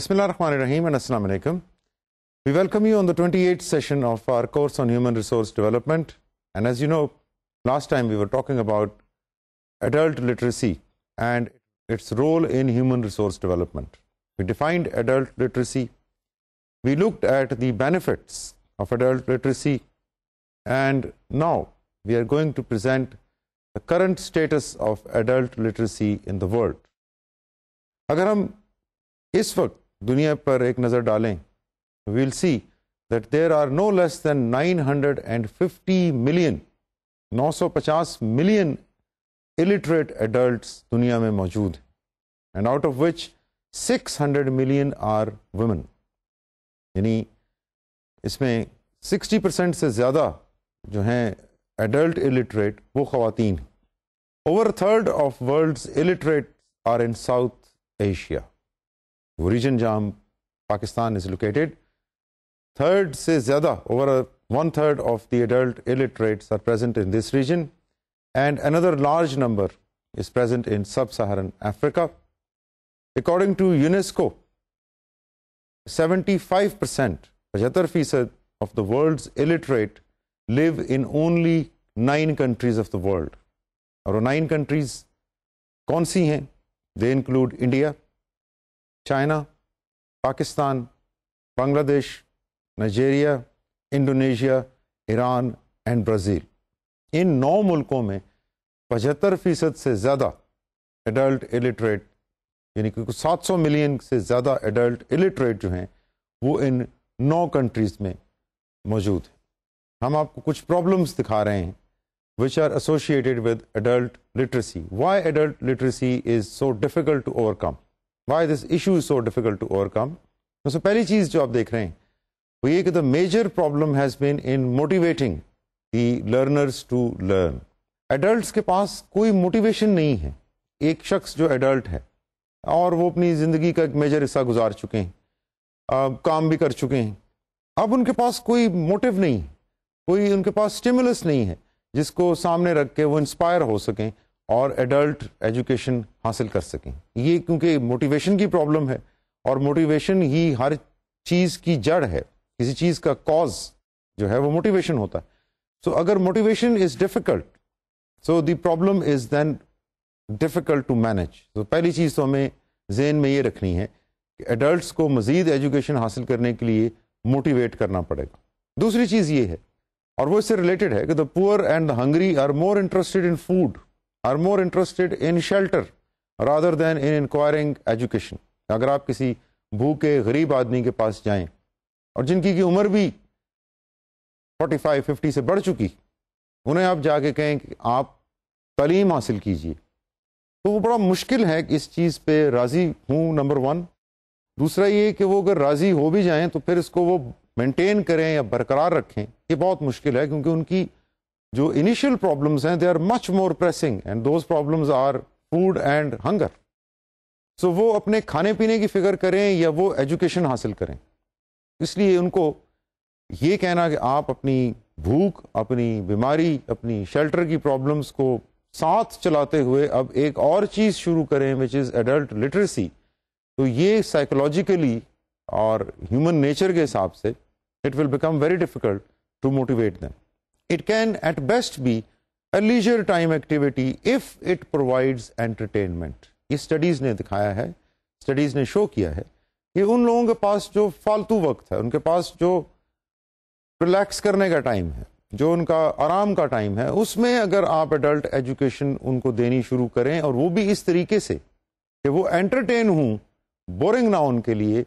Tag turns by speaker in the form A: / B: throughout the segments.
A: Bismillah ar-Rahman ar-Rahim and Assalamu alaikum. We welcome you on the 28th session of our course on human resource development. And as you know, last time we were talking about adult literacy and its role in human resource development. We defined adult literacy. We looked at the benefits of adult literacy. And now we are going to present the current status of adult literacy in the world. اگر ہم اس وقت دنیا پر ایک نظر ڈالیں we'll see that there are no less than 950 million 950 million illiterate adults دنیا میں موجود ہیں and out of which 600 million are women. یعنی اس میں 60% سے زیادہ جو ہیں adult illiterate وہ خواتین ہیں. Over a third of world's illiterate are in South Asia. وہ ریجن جہاں پاکستان is located. Third سے زیادہ over 1/3 of the adult illiterates are present in this region and another large number is present in sub-Saharan Africa. According to UNESCO, 75% of the world's illiterate live in only 9 countries of the world. اور وہ 9 countries کون سی ہیں؟ They include India, China, Pakistan, Bangladesh, Nigeria, Indonesia, Iran and Brazil. ان 9 ملکوں میں 75% سے زیادہ adult illiterate یعنی کہ 700 ملین سے زیادہ ایڈلٹ illiterate جو ہیں وہ ان 9 کنٹریز میں موجود ہیں. ہم آپ کو کچھ پرابلمس دکھا رہے ہیں which are associated with adult literacy. Why adult literacy is so difficult to overcome? Why this issue is so difficult to overcome? So پہلی چیز جو آپ دیکھ رہے ہیں وہ یہ کہ the major problem has been in motivating the learners to learn. Adults کے پاس کوئی موٹیویشن نہیں ہے. ایک شخص جو ایڈلٹ ہے اور وہ اپنی زندگی کا ایک میجر حصہ گزار چکے ہیں, کام بھی کر چکے ہیں, اب ان کے پاس کوئی موٹیو نہیں ہے, کوئی ان کے پاس اسٹیمولس نہیں ہے جس کو سامنے رکھ کے وہ انسپائر ہو سکیں اور ایڈلٹ ایجوکیشن حاصل کر سکیں. یہ کیونکہ موٹیویشن کی پرابلم ہے اور موٹیویشن ہی ہر چیز کی جڑ ہے, کسی چیز کا کاز جو ہے وہ موٹیویشن ہوتا ہے. سو اگر motivation is difficult so the problem is then difficult to manage. تو پہلی چیز تو ہمیں ذہن میں یہ رکھنی ہے کہ ایڈلٹس کو مزید ایجوکیشن حاصل کرنے کے لیے موٹیویٹ کرنا پڑے گا. دوسری چیز یہ ہے اور وہ اس سے ریلیٹڈ ہے کہ the poor and the hungry are more interested in food, are more interested in shelter rather than in acquiring education. اگر آپ کسی بھوکے غریب آدمی کے پاس جائیں اور جن کی عمر بھی 45-50 سے بڑھ چکی, انہیں آپ جا کے کہیں کہ آپ تعلیم حاصل کیجئے, تو وہ بڑا مشکل ہے کہ اس چیز پہ راضی ہوں, نمبر 1. دوسرا یہ کہ وہ اگر راضی ہو بھی جائیں تو پھر اس کو وہ مینٹین کریں یا برقرار رکھیں, یہ بہت مشکل ہے کیونکہ ان کی جو انیشیل پرابلمز ہیں they are much more pressing and those problems are food and hunger. So وہ اپنے کھانے پینے کی فکر کریں یا وہ ایجوکیشن حاصل کریں. اس لیے ان کو یہ کہنا کہ آپ اپنی بھوک, اپنی بیماری, اپنی شیلٹر کی پرابلمز کو ساتھ چلاتے ہوئے اب ایک اور چیز شروع کریں وچ از ایڈلٹ لٹریسی, تو یہ سائیکولوجیکلی اور ہیومن نیچر کے حساب سے it will become very difficult to motivate them. It can at best be a leisure time activity if it provides entertainment. یہ اسٹڈیز نے دکھایا ہے, اسٹڈیز نے شو کیا ہے کہ ان لوگوں کے پاس جو فالتو وقت ہے, ان کے پاس جو ریلیکس کرنے کا ٹائم ہے, جو ان کا آرام کا ٹائم ہے, اس میں اگر آپ ایڈلٹ ایجوکیشن ان کو دینی شروع کریں اور وہ بھی اس طریقے سے کہ وہ انٹرٹین ہوں, بورنگ نہ ان کے لیے,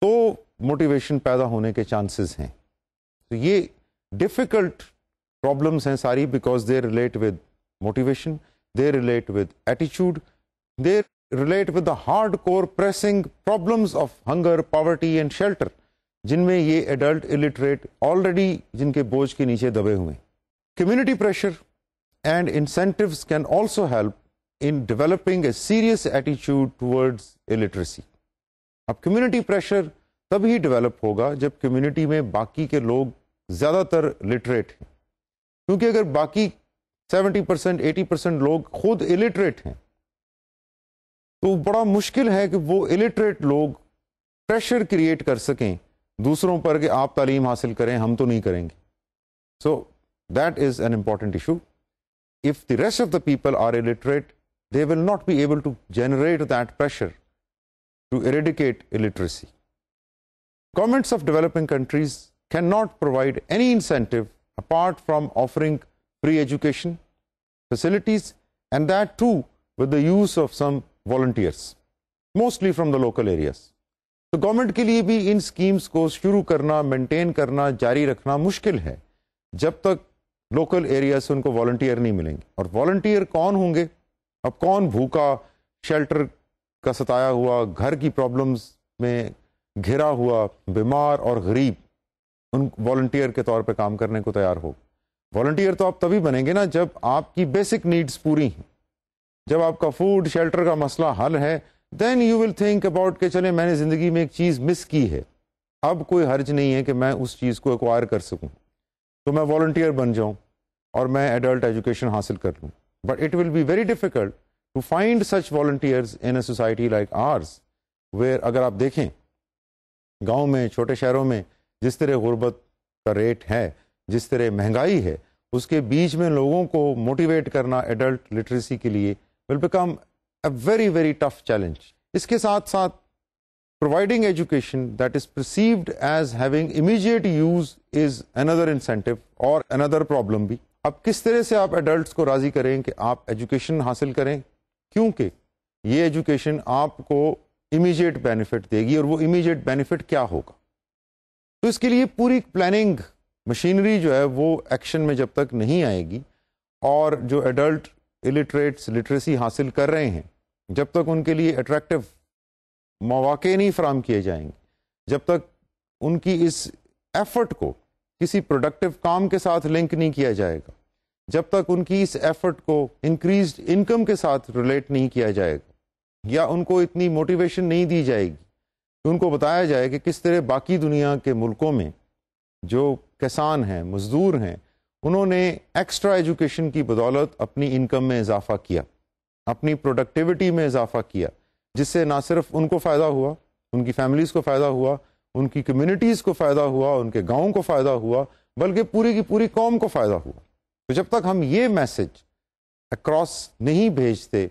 A: تو موٹیویشن پیدا ہونے کے چانسز ہیں. تو یہ ڈیفیکلٹ پرابلمس ہیں ساری because they relate with motivation, they relate with ایٹیچیوڈ, they relate with the hard core pressing problems of hunger, poverty and shelter, جن میں یہ ایڈلٹ الٹریٹ آلریڈی جن کے بوجھ کے نیچے دبے ہوئے ہیں. Community pressure and incentives can also help in developing a serious ایٹیچیوڈ ٹورڈز الٹریسی. اب کمیونٹی پریشر تبھی ڈیولپ ہوگا جب کمیونٹی میں باقی کے لوگ زیادہ تر لٹریٹ ہیں, کیونکہ اگر باقی 70% 80% لوگ خود الٹریٹ ہیں تو بڑا مشکل ہے کہ وہ الٹریٹ لوگ پریشر کریٹ کر سکیں دوسروں پر کہ آپ تعلیم حاصل کریں, ہم تو نہیں کریں گے. So that is an important issue. If the rest of the people are illiterate, they will not be able to generate that pressure to eradicate illiteracy. Governments of developing countries cannot provide any incentive apart from offering free education facilities, and that too with the use of some volunteers, mostly from the local areas. تو government کے لیے بھی ان schemes کو شروع کرنا, maintain کرنا, جاری رکھنا مشکل ہے جب تک لوکل ایریا سے ان کو والنٹیئر نہیں ملیں گے. اور والنٹیئر کون ہوں گے؟ اب کون بھوکا, شیلٹر کا ستایا ہوا, گھر کی پرابلمز میں گھرا ہوا, بیمار اور غریب ان والنٹیئر کے طور پہ کام کرنے کو تیار ہو؟ والنٹیئر تو آپ تبھی بنیں گے نا جب آپ کی بیسک نیڈز پوری ہیں, جب آپ کا فوڈ شیلٹر کا مسئلہ حل ہے. Then you will think about کہ چلیں میں نے زندگی میں ایک چیز مس کی ہے, اب کوئی حرج نہیں ہے کہ میں اس چیز کو ایکوائر کر سکوں, تو میں والنٹیئر بن جاؤں اور میں ایڈلٹ ایجوکیشن حاصل کر لوں. But it will be very difficult to find such volunteers in a society like ours, where اگر آپ دیکھیں گاؤں میں, چھوٹے شہروں میں جس طرح غربت کا ریٹ ہے, جس طرح مہنگائی ہے, اس کے بیچ میں لوگوں کو موٹیویٹ کرنا ایڈلٹ لٹریسی کے لیے will become a very very tough challenge. اس کے ساتھ ساتھ providing education that is perceived as having immediate use is another incentive اور another problem بھی. اب کس طرح سے آپ ایڈلٹس کو راضی کریں کہ آپ ایجوکیشن حاصل کریں, کیونکہ یہ ایجوکیشن آپ کو امیجیٹ بینیفٹ دے گی, اور وہ امیجیٹ بینیفٹ کیا ہوگا؟ تو اس کے لیے پوری پلاننگ مشینری جو ہے وہ ایکشن میں جب تک نہیں آئے گی, اور جو ایڈلٹ الٹریٹس لٹریسی حاصل کر رہے ہیں جب تک ان کے لیے اٹریکٹیو مواقع نہیں فراہم کیے جائیں گے, جب تک ان کی اس ایفرٹ کو کسی پروڈکٹیو کام کے ساتھ لنک نہیں کیا جائے گا, جب تک ان کی اس ایفرٹ کو انکریزڈ انکم کے ساتھ ریلیٹ نہیں کیا جائے گا, یا ان کو اتنی موٹیویشن نہیں دی جائے گی کہ ان کو بتایا جائے کہ کس طرح باقی دنیا کے ملکوں میں جو کسان ہیں, مزدور ہیں, انہوں نے ایکسٹرا ایجوکیشن کی بدولت اپنی انکم میں اضافہ کیا, اپنی پروڈکٹیوٹی میں اضافہ کیا, جس سے نہ صرف ان کو فائدہ ہوا, ان کی فیملیز کو فائدہ ہوا, ان کی کمیونٹیز کو فائدہ ہوا, ان کے گاؤں کو فائدہ ہوا, بلکہ پوری کی پوری قوم کو فائدہ ہوا. تو جب تک ہم یہ میسج اکراس نہیں بھیجتے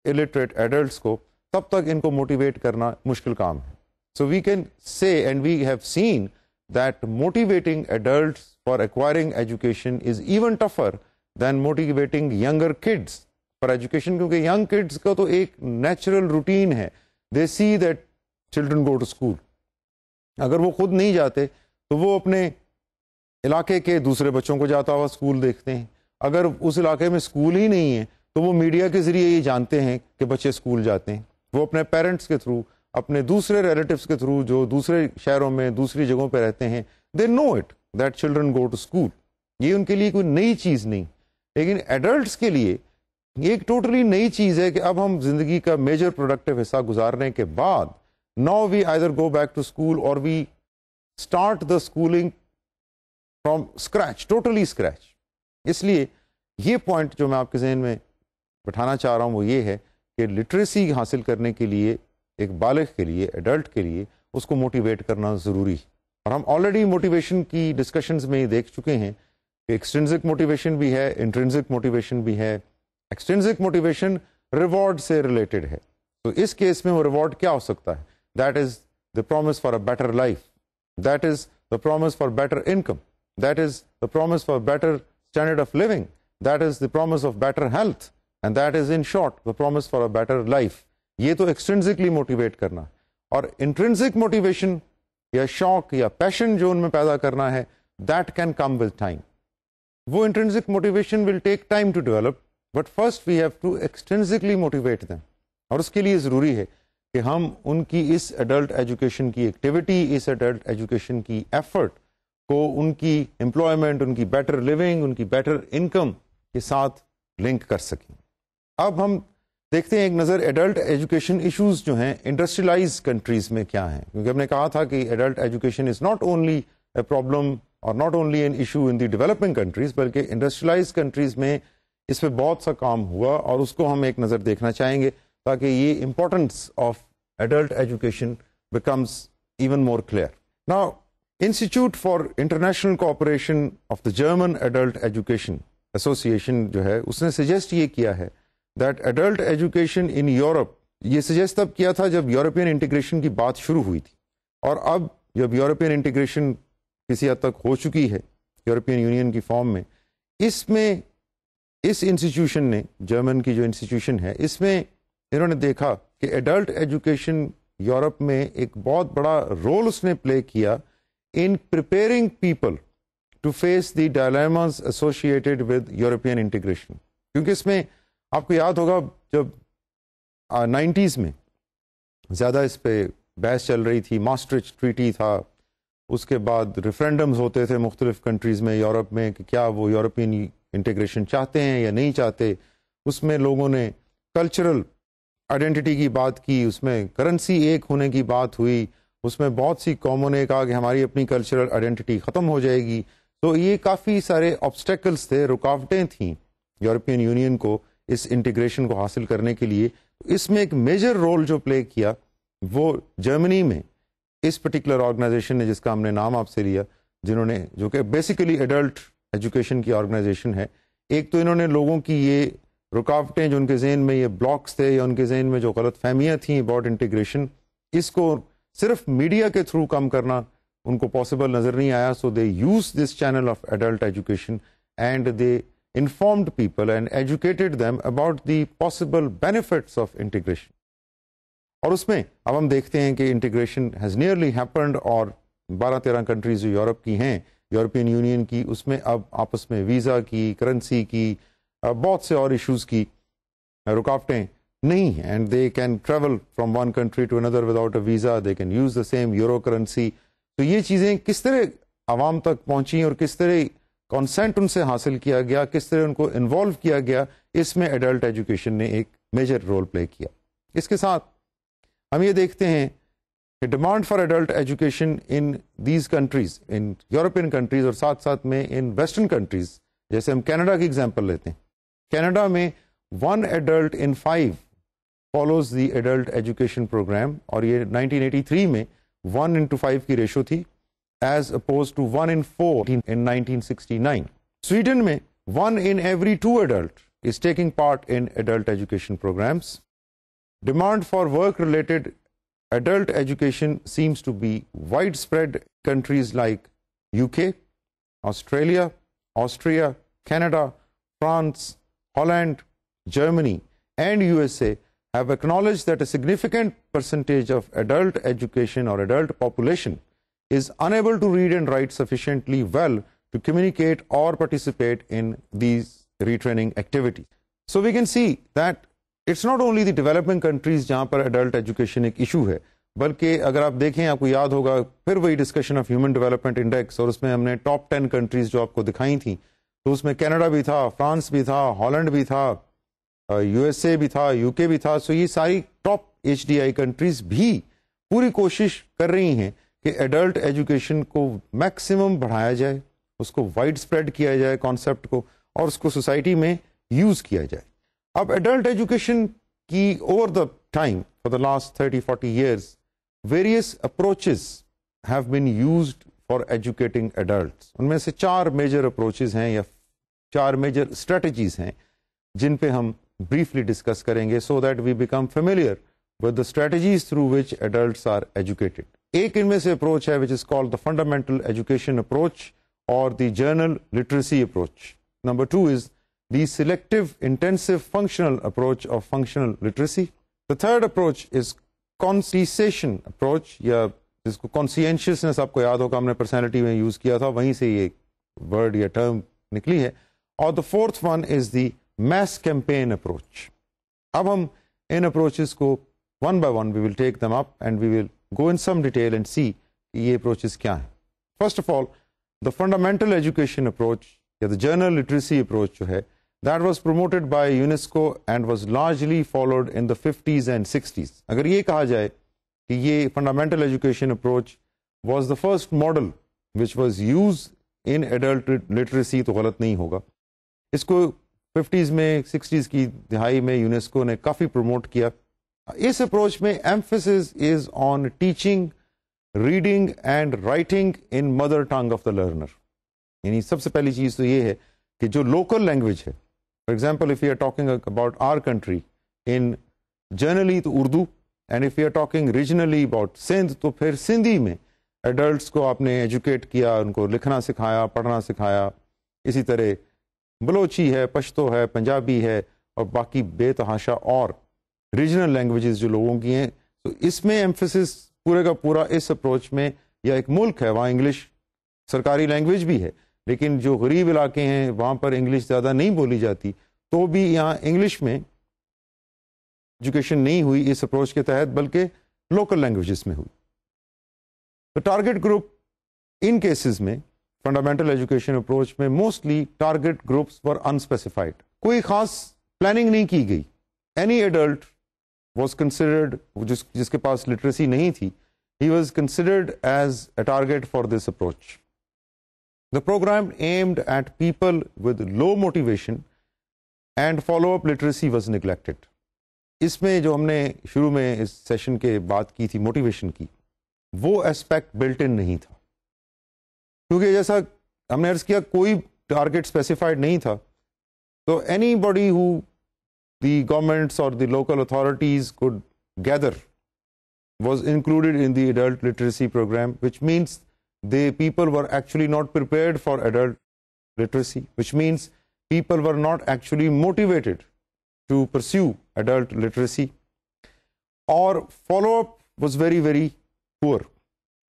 A: الٹریٹ ایڈلٹس کو, تب تک ان کو موٹیویٹ کرنا مشکل کام ہے. So we can say and we have seen that motivating adults for acquiring education is even tougher than motivating younger kids for education, کیونکہ ینگ کڈس کا تو ایک نیچرل روٹین ہے, they see that children go to school. اگر وہ خود نہیں جاتے تو وہ اپنے علاقے کے دوسرے بچوں کو جاتا ہوا اسکول دیکھتے ہیں, اگر اس علاقے میں اسکول ہی نہیں ہے تو وہ میڈیا کے ذریعے یہ جانتے ہیں کہ بچے اسکول جاتے ہیں, وہ اپنے پیرنٹس کے تھرو, اپنے دوسرے ریلیٹیوس کے تھرو جو دوسرے شہروں میں دوسری جگہوں پہ رہتے ہیں, they know it that children go to school. یہ ان کے لیے کوئی نئی چیز نہیں, لیکن ایڈلٹس کے لیے یہ ایک ٹوٹلی نئی چیز ہے کہ اب ہم زندگی کا میجر پروڈکٹیو حصہ گزارنے کے بعد now we either go back to school اور we start the schooling from scratch, totally scratch. اس لیے یہ پوائنٹ جو میں آپ کے ذہن میں بٹھانا چاہ رہا ہوں وہ یہ ہے کہ لٹریسی حاصل کرنے کے لیے ایک بالغ کے لیے, ایڈلٹ کے لیے, اس کو موٹیویٹ کرنا ضروری ہے. اور ہم آلریڈی موٹیویشن کی ڈسکشنز میں دیکھ چکے ہیں کہ ایکسٹرنزک موٹیویشن بھی ہے, انٹرنزک موٹیویشن بھی ہے. ایکسٹرنزک موٹیویشن ریوارڈ سے ریلیٹڈ ہے, تو اس کیس میں وہ ریوارڈ کیا ہو سکتا ہے؟ That is the promise for a better life, that is the promise for better income, that is the promise for better standard of living, that is the promise of better health, and that is in short the promise for a better life. یہ تو ایکسٹرنزکلی motivate کرنا ہے. اور intrinsic motivation یا شوق یا پیشن جو ان میں پیدا کرنا ہے, that can come with time. وہ intrinsic motivation will take time to develop, but first we have to extrinsically motivate them. اور اس کے لیے ضروری ہے کہ ہم ان کی اس ایڈلٹ ایجوکیشن کی ایکٹیویٹی, اس ایڈلٹ ایجوکیشن کی ایفرٹ کو ان کی امپلائمنٹ, ان کی بیٹر لیونگ, ان کی بیٹر انکم کے ساتھ لنک کر سکیں. اب ہم دیکھتے ہیں ایک نظر ایڈلٹ ایجوکیشن ایشوز جو ہیں انڈسٹریلائز کنٹریز میں کیا ہیں, کیونکہ ہم نے کہا تھا کہ adult education is not only a problem اور not only an issue in the developing countries, بلکہ انڈسٹریلائز کنٹریز میں اس پہ بہت سا کام ہوا, اور اس کو ہم ایک نظر دیکھنا چاہیں گے تاکہ یہ importance of adult education becomes even more clear. Now, Institute for International Cooperation of the German Adult Education Association جو ہے اس نے سجیسٹ یہ کیا ہے that adult education in Europe, یہ سجیسٹ تب کیا تھا جب یورپین انٹیگریشن کی بات شروع ہوئی تھی، اور اب جب یورپین انٹیگریشن کسی حد تک ہو چکی ہے یورپین یونین کی فارم میں، اس میں اس انسٹیٹیوشن نے، جرمن کی جو انسٹیٹیوشن ہے، اس میں انہوں نے دیکھا کہ ایڈلٹ ایجوکیشن یورپ میں ایک بہت بڑا رول اس نے پلے کیا in preparing people to face the dilemmas associated with European integration. کیونکہ اس میں آپ کو یاد ہوگا جب 90s میں زیادہ اس پہ بحث چل رہی تھی، ماسٹرچ ٹریٹی تھا، اس کے بعد ریفرینڈمز ہوتے تھے مختلف کنٹریز میں یورپ میں کہ کیا وہ یورپین انٹیگریشن چاہتے ہیں یا نہیں چاہتے. اس میں لوگوں نے کلچرل آئیڈینٹی کی بات کی، اس میں کرنسی ایک ہونے کی بات ہوئی، اس میں بہت سی قوموں نے کہا کہ ہماری اپنی کلچرل آئیڈینٹی ختم ہو جائے گی. تو یہ کافی سارے آبسٹیکلس تھے، رکاوٹیں تھیں یورپین یونین کو اس انٹیگریشن کو حاصل کرنے کے لیے. اس میں ایک میجر رول جو پلے کیا وہ جرمنی میں اس پرٹیکولر آرگنائزیشن نے، جس کا ہم نے نام آپ سے لیا، جنہوں نے، جو کہ بیسیکلی ایڈلٹ ایجوکیشن کی آرگنائزیشن ہے. ایک تو انہوں نے لوگوں کی یہ رکاوٹیں جو ان کے ذہن میں یہ بلاکس تھے یا ان کے ذہن میں جو غلط فہمیاں تھیں اباؤٹ انٹیگریشن، اس کو صرف میڈیا کے تھرو کم کرنا ان کو پاسبل نظر نہیں آیا. So they use this channel of adult education and they informed people and educated them about the possible benefits of integration. اور اس میں اب ہم دیکھتے ہیں کہ انٹیگریشن ہیز نیئرلی ہیپنڈ، اور 12-13 کنٹریز جو یورپ کی ہیں، یورپین یونین کی، اس میں اب آپس میں ویزا کی، کرنسی کی، بہت سے اور ایشوز کی رکاوٹیں نہیں ہیں. And they can travel from one country to another without a visa, they can use the same euro currency. تو یہ چیزیں کس طرح عوام تک پہنچیں اور کس طرح کانسینٹ ان سے حاصل کیا گیا، کس طرح ان کو انوالو کیا گیا، اس میں ایڈلٹ ایجوکیشن نے ایک میجر رول پلے کیا. اس کے ساتھ ہم یہ دیکھتے ہیں کہ demand for adult education in these countries, in European countries, اور ساتھ ساتھ میں ان ویسٹرن کنٹریز، جیسے ہم کینیڈا کی ایگزامپل لیتے ہیں. کینیڈا میں 1 adult in 5 follows the adult education program، اور یہ 1983 میں 1:5 کی ریشو تھی as opposed to 1 in 4 in 1969. Sweden میں 1 in every 2 adult is taking part in adult education programs. Demand for work-related adult education seems to be widespread in countries like UK, Australia, Austria, Canada, France, Holland, Germany, and USA have acknowledged that a significant percentage of adult education or adult population is unable to read and write sufficiently well to communicate or participate in these retraining activities. So we can see that it's not only the developing countries جہاں پر adult education ایک issue ہے، بلکہ اگر آپ دیکھیں، آپ کو یاد ہوگا پھر وہی discussion of human development index, اور اس میں ہم نے ٹاپ 10 کنٹریز جو آپ کو دکھائی تھیں، تو اس میں کینیڈا بھی تھا، فرانس بھی تھا، ہالینڈ بھی تھا، یو ایس اے بھی تھا، یو کے بھی تھا. سو یہ ساری top H D I countries بھی پوری کوشش کر رہی ہیں کہ ایڈلٹ ایجوکیشن کو میکسیمم بڑھایا جائے، اس کو وائڈ اسپریڈ کیا جائے کانسیپٹ کو، اور اس کو سوسائٹی میں یوز کیا جائے. اب ایڈلٹ ایجوکیشن کی over the time for the last 30-40 years various approaches have been used for educating adults. ان میں سے 4 میجر اپروچز ہیں یا 4 میجر اسٹریٹجیز ہیں جن پہ ہم briefly discuss کریں گے so that we become familiar with the strategies through which adults are educated. ایک ان میں سے approach ہے which is called the fundamental education approach or the general literacy approach. Number 2 is the selective intensive functional approach of functional literacy. The third approach is conscientization approach, یا جس کو conscientiousness آپ کو یاد ہوگا ہم نے پرسنالٹی میں یوز کیا تھا، وہیں سے یہ ورڈ یا ٹرم نکلی ہے. اور the fourth one is the mass campaign approach. اب ہم ان اپروچز کو one by one we will take them up and we will go in some detail and see کہ یہ اپروچز کیا ہیں. First of all, the fundamental education approach یا the general literacy approach جو ہے that was promoted by UNESCO and was largely followed in the 50s and 60s. اگر یہ کہا جائے کہ یہ fundamental education approach was the first model which was used in adult literacy تو غلط نہیں ہوگا. اس کو 50s میں 60s کی دہائی میں یونیسکو نے کافی پروموٹ کیا اس اپروچ میں emphasis is on teaching reading and writing in mother tongue of the learner. یعنی سب سے پہلی چیز تو یہ ہے کہ جو لوکل لینگویج ہے، for example if you are talking about our country in generally تو Urdu, and if you are talking regionally about Sindh تو پھر سندھی میں ایڈلٹس کو آپ نے ایجوکیٹ کیا، ان کو لکھنا سکھایا، پڑھنا سکھایا. اسی طرح بلوچی ہے، پشتو ہے، پنجابی ہے، اور باقی بے تحاشا اور ریجنل لینگویجز جو لوگوں کی ہیں. تو اس میں ایمفیسس پورے کا پورا اس اپروچ میں، یا ایک ملک ہے وہاں انگلش سرکاری لینگویج بھی ہے، لیکن جو غریب علاقے ہیں وہاں پر انگلش زیادہ نہیں بولی جاتی، تو بھی یہاں انگلش میں ایجوکیشن نہیں ہوئی اس اپروچ کے تحت، بلکہ لوکل لینگویجز میں ہوئی. تو ٹارگٹ گروپ ان کیسز میں فنڈامنٹل ایجوکیشن اپروچ میں mostly target groups were unspecified, کوئی خاص پلاننگ نہیں کی گئی. اینی ایڈلٹ was considered, جس کے پاس لٹریسی نہیں تھی, he was considered as a target for this approach. The program aimed at people with low motivation and follow-up literacy was neglected. اس میں جو ہم نے شروع میں اس سیشن کے بات کی تھی موٹیویشن کی، وہ اسپیکٹ بلٹ ان نہیں تھا، کیونکہ جیسا ہم نے عرض کیا کوئی ٹارگٹ اسپیسیفائڈ نہیں تھا. تو any body who the governments or the local authorities could gather was included in the adult literacy program, which means the people were actually not prepared for adult literacy, which means people were not actually motivated to pursue adult literacy. اور follow up was very very poor.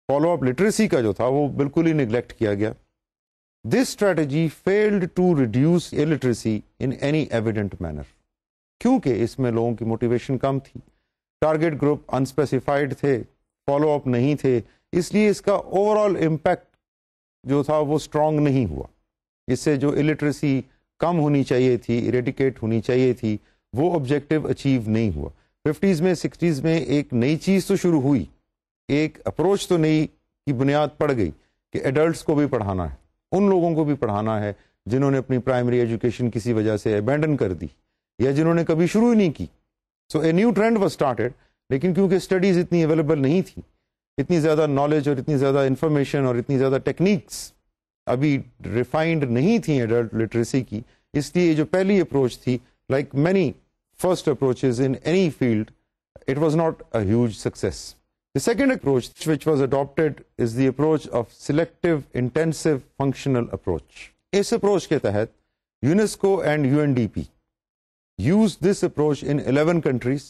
A: follow up literacy کا جو تھا وہ بالکل ہی neglect کیا گیا. This strategy failed to reduce illiteracy in any evident manner. کیونکہ اس میں لوگوں کی موٹیویشن کم تھی، ٹارگٹ گروپ انسپیسیفائڈ تھے، فالو اپ نہیں تھے، اس لیے اس کا اوور آل امپیکٹ جو تھا وہ اسٹرانگ نہیں ہوا. اس سے جو الٹریسی کم ہونی چاہیے تھی، ایریڈیکیٹ ہونی چاہیے تھی، وہ آبجیکٹو اچیو نہیں ہوا. 50s میں 60s میں ایک نئی چیز تو شروع ہوئی، ایک اپروچ تو نئی کی بنیاد پڑ گئی کہ ایڈلٹس کو بھی پڑھانا ہے، ان لوگوں کو بھی پڑھانا ہے جنہوں نے اپنی پرائمری ایجوکیشن کسی وجہ سے ابینڈن کر دی یا جنہوں نے کبھی شروع ہی نہیں کی. So a new trend was started. لیکن کیونکہ اسٹڈیز اتنی اویلیبل نہیں تھی، اتنی زیادہ نالج اور اتنی زیادہ انفارمیشن اور اتنی زیادہ ٹیکنیکس ابھی ریفائنڈ نہیں تھیں ایڈلٹ لٹریسی کی، اس لیے جو پہلی اپروچ تھی، like many first approaches in any field, it was not a huge success. The second approach which was adopted is the approach of selective intensive functional approach. Us approach کے تحت UNESCO and UNDP used this approach in 11 countries،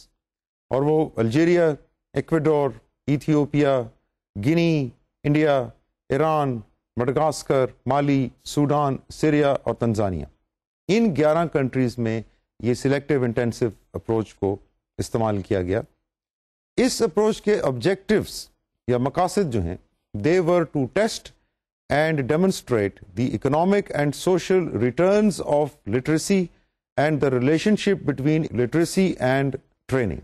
A: اور وہ Algeria, ایکویڈور، Ethiopia, گینی، India, Iran, Madagascar, مالی، Sudan, Syria اور Tanzania, ان 11 countries میں یہ selective intensive approach کو استعمال کیا گیا. اس اپروچ کے آبجیکٹیوز یا مقاصد جو ہیں، they were to test and demonstrate the economic and social returns of literacy and the relationship between literacy and training.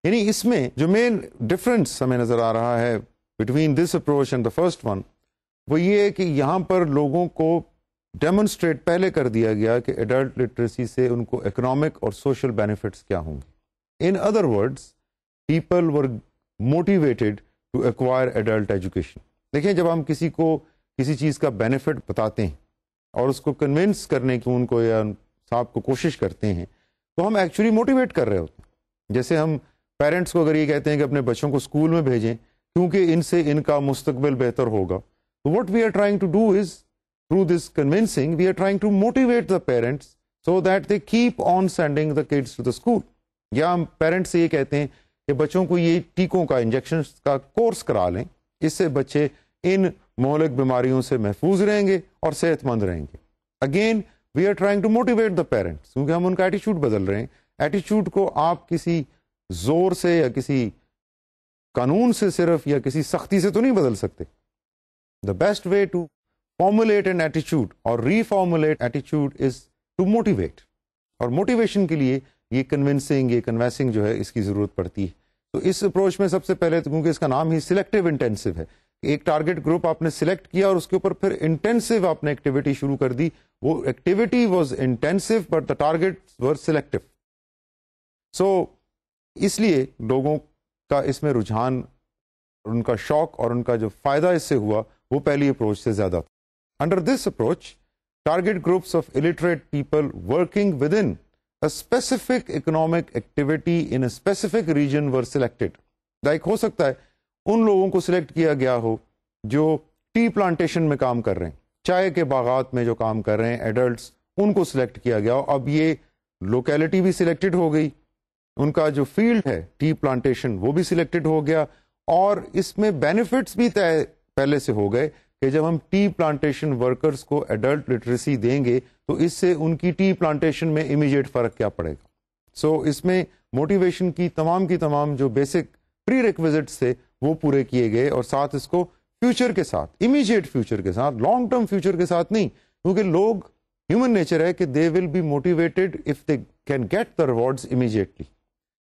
A: یعنی اس میں جو مین ڈفرنس ہمیں نظر آ رہا ہے between this approach and the first one, وہ یہ ہے کہ یہاں پر لوگوں کو ڈیمونسٹریٹ پہلے کر دیا گیا کہ ایڈلٹ لٹریسی سے ان کو اکنامک اور سوشل بینیفٹس کیا ہوں گے. In other words, people were motivated to acquire adult education. دیکھیں، جب ہم کسی کو کسی چیز کا بینیفٹ بتاتے ہیں اور اس کو کنونس کرنے کی ان کو یا صاحب کو کوشش کرتے ہیں، تو ہم ایکچولی موٹیویٹ کر رہے ہوتے ہیں. جیسے ہم پیرنٹس کو اگر یہ کہتے ہیں کہ اپنے بچوں کو اسکول میں بھیجیں کیونکہ ان سے ان کا مستقبل بہتر ہوگا، تو what we are trying to do is through this convincing we are trying to motivate the parents so that they keep on sending the kids to the school. یا ہم پیرنٹس سے یہ کہتے ہیں کہ بچوں کو یہ ٹیکوں کا، انجیکشن کا کورس کرا لیں، اس سے بچے ان مہلک بیماریوں سے محفوظ رہیں گے اور صحت مند رہیں گے. Again we are trying to motivate the parents, کیونکہ ہم ان کا ایٹیچیوڈ بدل رہے ہیں. ایٹیچیوڈ کو آپ کسی زور سے یا کسی قانون سے صرف یا کسی سختی سے تو نہیں بدل سکتے. The best way to formulate an ایٹیچیوڈ اور ری فارمولیٹ ایٹیچیوڈ از ٹو موٹیویٹ. اور موٹیویشن کے لیے یہ کنونسنگ، یہ کنوینسنگ جو ہے اس کی ضرورت پڑتی ہے. تو اس اپروچ میں سب سے پہلے تو کیونکہ اس کا نام ہی سلیکٹیو انٹینسو ہے، ایک ٹارگٹ گروپ آپ نے سلیکٹ کیا اور اس کے اوپر پھر انٹینسو آپ نے ایکٹیویٹی شروع کر دی. وہ activity was intensive but the target were selective. So اس لیے لوگوں کا اس میں رجحان، ان کا شوق اور ان کا جو فائدہ اس سے ہوا وہ پہلی اپروچ سے زیادہ تھا. Under this approach target groups of illiterate people working within a specific economic activity in a specific region were selected. Like ہو سکتا ہے ان لوگوں کو سلیکٹ کیا گیا ہو جو ٹی پلانٹیشن میں کام کر رہے ہیں، چائے کے باغات میں جو کام کر رہے ہیں ایڈلٹس، ان کو سلیکٹ کیا گیا. اب یہ لوکیلٹی بھی سلیکٹڈ ہو گئی، ان کا جو فیلڈ ہے ٹی پلانٹیشن وہ بھی سلیکٹڈ ہو گیا، اور اس میں بینیفٹس بھی طے پہلے سے ہو گئے کہ جب ہم ٹی پلانٹیشن ورکرز کو ایڈلٹ لٹریسی دیں گے تو اس سے ان کی ٹی پلانٹیشن میں امیجیٹ فرق کیا پڑے گا. سو اس میں موٹیویشن کی تمام جو بیسک پری ریکویزٹس تھے وہ پورے کیے گئے، اور ساتھ اس کو فیوچر کے ساتھ، امیجیٹ فیوچر کے ساتھ، لانگ ٹرم فیوچر کے ساتھ نہیں، کیونکہ لوگ ہیومن نیچر ہے کہ they will be motivated if they can get the rewards immediately.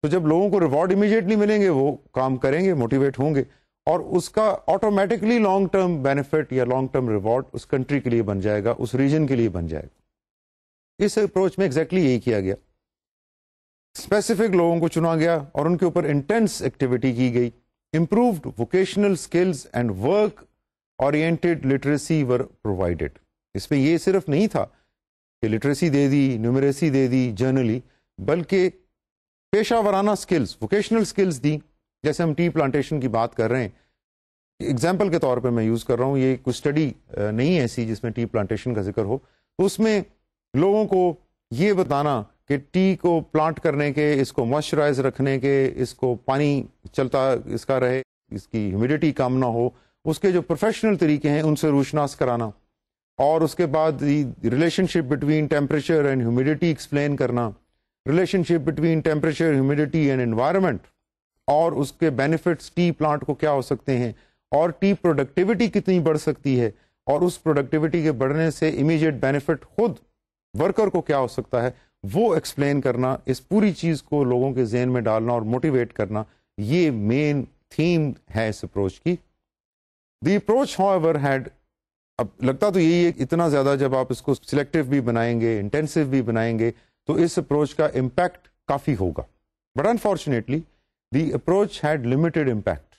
A: تو جب لوگوں کو ریوارڈ امیجیٹلی ملیں گے وہ کام کریں گے، موٹیویٹ ہوں گے، اور اس کا آٹومیٹکلی لانگ ٹرم بینیفٹ یا لانگ ٹرم ریوارڈ اس کنٹری کے لیے بن جائے گا، اس ریجن کے لیے بن جائے گا. اس اپروچ میں ایگزیکٹلی یہی کیا گیا. اسپیسیفک لوگوں کو چنا گیا اور ان کے اوپر انٹینس ایکٹیویٹی کی گئی. Improved vocational skills and work oriented literacy were provided. اس میں یہ صرف نہیں تھا کہ لٹریسی دے دی، نیومریسی دے دی جرنلی، بلکہ پیشہ ورانہ اسکلز، ووکیشنل اسکلز دی. جیسے ہم ٹی پلانٹیشن کی بات کر رہے ہیں، ایگزامپل کے طور پہ میں یوز کر رہا ہوں، یہ کوئی اسٹڈی نہیں ہے ایسی جس میں ٹی پلانٹیشن کا ذکر ہو، تو اس میں لوگوں کو یہ بتانا کہ ٹی کو پلانٹ کرنے کے، اس کو موئسچرائز رکھنے کے، اس کو پانی چلتا اس کا رہے، اس کی ہیومیڈیٹی کم نہ ہو، اس کے جو پروفیشنل طریقے ہیں ان سے روشناس کرانا، اور اس کے بعد relationship between temperature and humidity explain کرنا، relationship between temperature, humidity and environment, اور اس کے بینیفٹس ٹی پلانٹ کو کیا ہو سکتے ہیں، اور ٹی پروڈکٹیوٹی کتنی بڑھ سکتی ہے، اور اس پروڈکٹیوٹی کے بڑھنے سے امیجیٹ بینیفٹ خود ورکر کو کیا ہو سکتا ہے، وہ ایکسپلین کرنا، اس پوری چیز کو لوگوں کے ذہن میں ڈالنا اور موٹیویٹ کرنا، یہ مین تھیم ہے اس اپروچ کی. The approach how ever head, اب لگتا تو یہی ہے اتنا زیادہ جب آپ اس کو سلیکٹو بھی بنائیں گے، انٹینسو بھی بنائیں گے، تو اس اپروچ کا امپیکٹ کافی ہوگا. But unfortunately the approach had limited impact.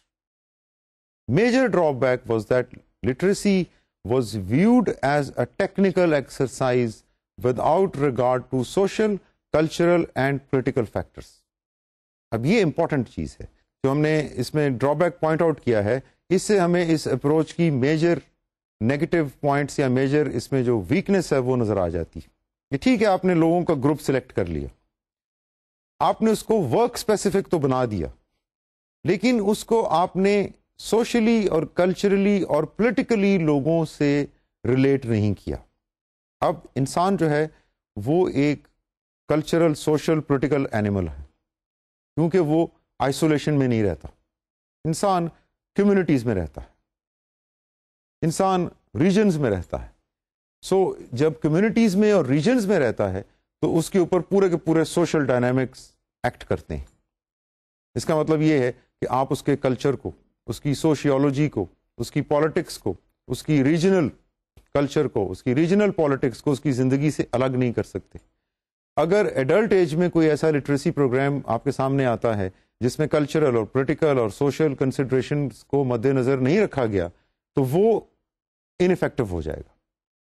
A: Major drawback was that literacy was viewed as a technical exercise without regard to social, cultural and political factors. اب یہ امپورٹنٹ چیز ہے جو ہم نے اس میں ڈرا بیک پوائنٹ آؤٹ کیا ہے، اس سے ہمیں اس اپروچ کی میجر نیگیٹو پوائنٹس یا میجر اس میں جو ویکنیس ہے وہ نظر آ جاتی ہے. کہ ٹھیک ہے آپ نے لوگوں کا گروپ سلیکٹ کر لیا، آپ نے اس کو ورک اسپیسیفک تو بنا دیا، لیکن اس کو آپ نے سوشلی اور کلچرلی اور پولیٹیکلی لوگوں سے ریلیٹ نہیں کیا. اب انسان جو ہے وہ ایک کلچرل، سوشل، پولیٹیکل اینیمل ہے، کیونکہ وہ آئسولیشن میں نہیں رہتا. انسان کمیونٹیز میں رہتا ہے، انسان ریجنز میں رہتا ہے. سو جب کمیونٹیز میں اور ریجنز میں رہتا ہے تو اس کے اوپر پورے کے پورے سوشل ڈائنامکس ایکٹ کرتے ہیں. اس کا مطلب یہ ہے کہ آپ اس کے کلچر کو، اس کی سوشیولوجی کو، اس کی پالیٹکس کو، اس کی ریجنل کلچر کو، اس کی ریجنل پالیٹکس کو اس کی زندگی سے الگ نہیں کر سکتے. اگر ایڈلٹ ایج میں کوئی ایسا لٹریسی پروگرام آپ کے سامنے آتا ہے جس میں کلچرل اور پولیٹیکل اور سوشل کنسیڈریشنز کو مد نظر نہیں رکھا گیا تو وہ انفیکٹو ہو جائے گا،